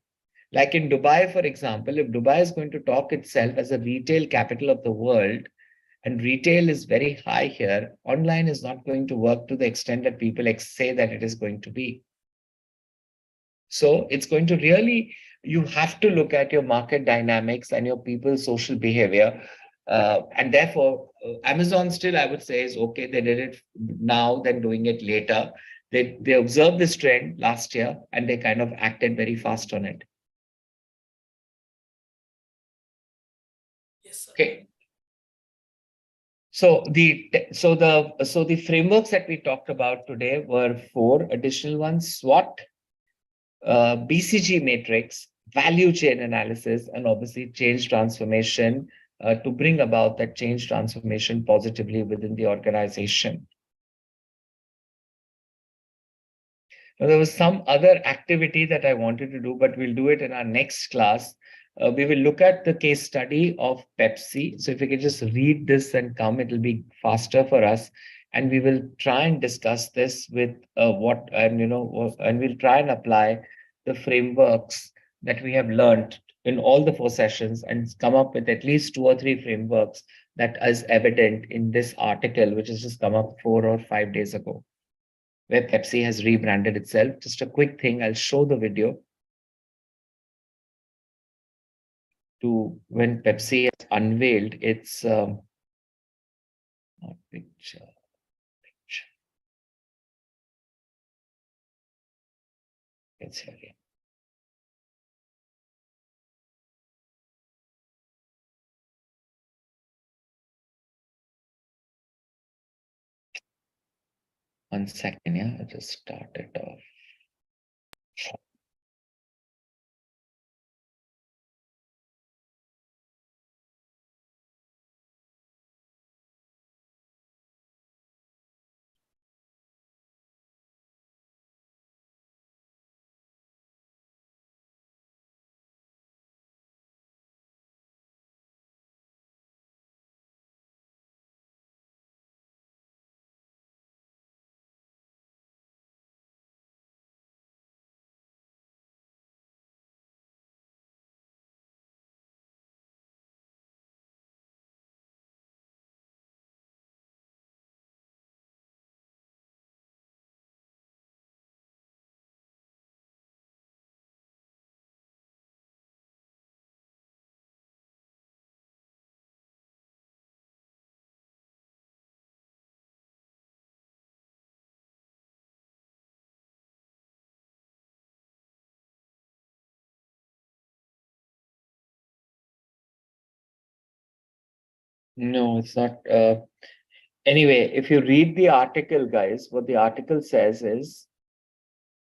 Like in Dubai, for example, if Dubai is going to talk itself as a retail capital of the world, and retail is very high here, online is not going to work to the extent that people say that it is going to be. So it's going to you have to look at your market dynamics and your people's social behavior. And therefore, Amazon still, I would say, is okay. They did it now than doing it later. They observed this trend last year and they kind of acted very fast on it. Yes, sir. Okay. So the frameworks that we talked about today were 4 additional ones: SWOT, BCG matrix, value chain analysis, and obviously change transformation to bring about that change transformation positively within the organization. Now, there was some other activity that I wanted to do, but we'll do it in our next class. We will look at the case study of Pepsi. So if we can just read this and come, it'll be faster for us. And we will try and discuss this with and we'll try and apply the frameworks that we have learned in all the 4 sessions and come up with at least 2 or 3 frameworks that is evident in this article, which has just come up 4 or 5 days ago, where Pepsi has rebranded itself. Just a quick thing, I'll show the video to when Pepsi has unveiled its not picture. It's here again. One second, yeah, I just start it off. No, it's not. Anyway, if you read the article, guys, what the article says is,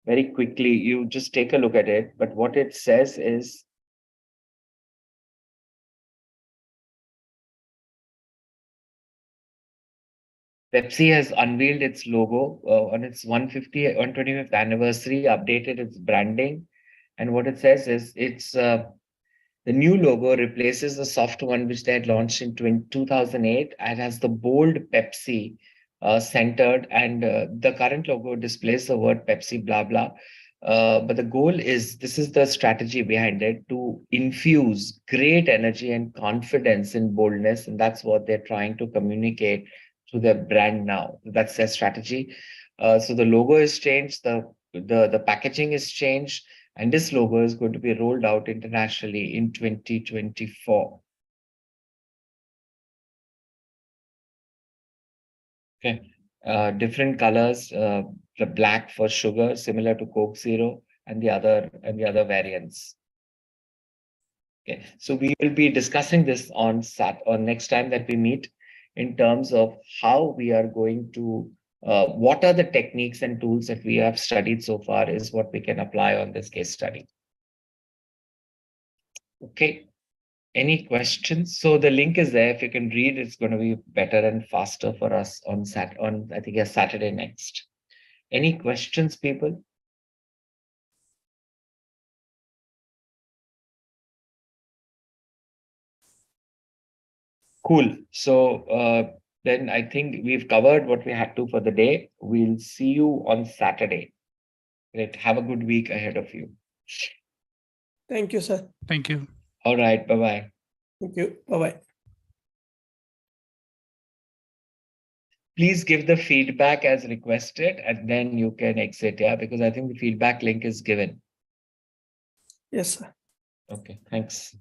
very quickly, you just take a look at it. But what it says is, Pepsi has unveiled its logo on its 125th anniversary, updated its branding. And what it says is, it's the new logo replaces the soft one which they had launched in 2008 and has the bold Pepsi centered, and the current logo displays the word Pepsi, blah, blah. But the goal is, this is the strategy behind it, to infuse great energy and confidence in boldness. And that's what they're trying to communicate through their brand now. That's their strategy. So the logo is changed, the packaging is changed, and this logo is going to be rolled out internationally in 2024. Okay. Different colors, the black for sugar, similar to Coke Zero, and the other variants. Okay. So we will be discussing this on next time that we meet, in terms of how we are going to what are the techniques and tools that we have studied so far is what we can apply on this case study. Okay. Any questions? So the link is there. If you can read, it's going to be better and faster for us on I think a Saturday next. Any questions, people? Cool. So then I think we've covered what we had to for the day. We'll see you on Saturday. Great. Have a good week ahead of you. Thank you, sir. Thank you. All right. Bye-bye. Thank you. Bye-bye. Please give the feedback as requested, and then you can exit, yeah, because I think the feedback link is given. Yes, sir. Okay, thanks.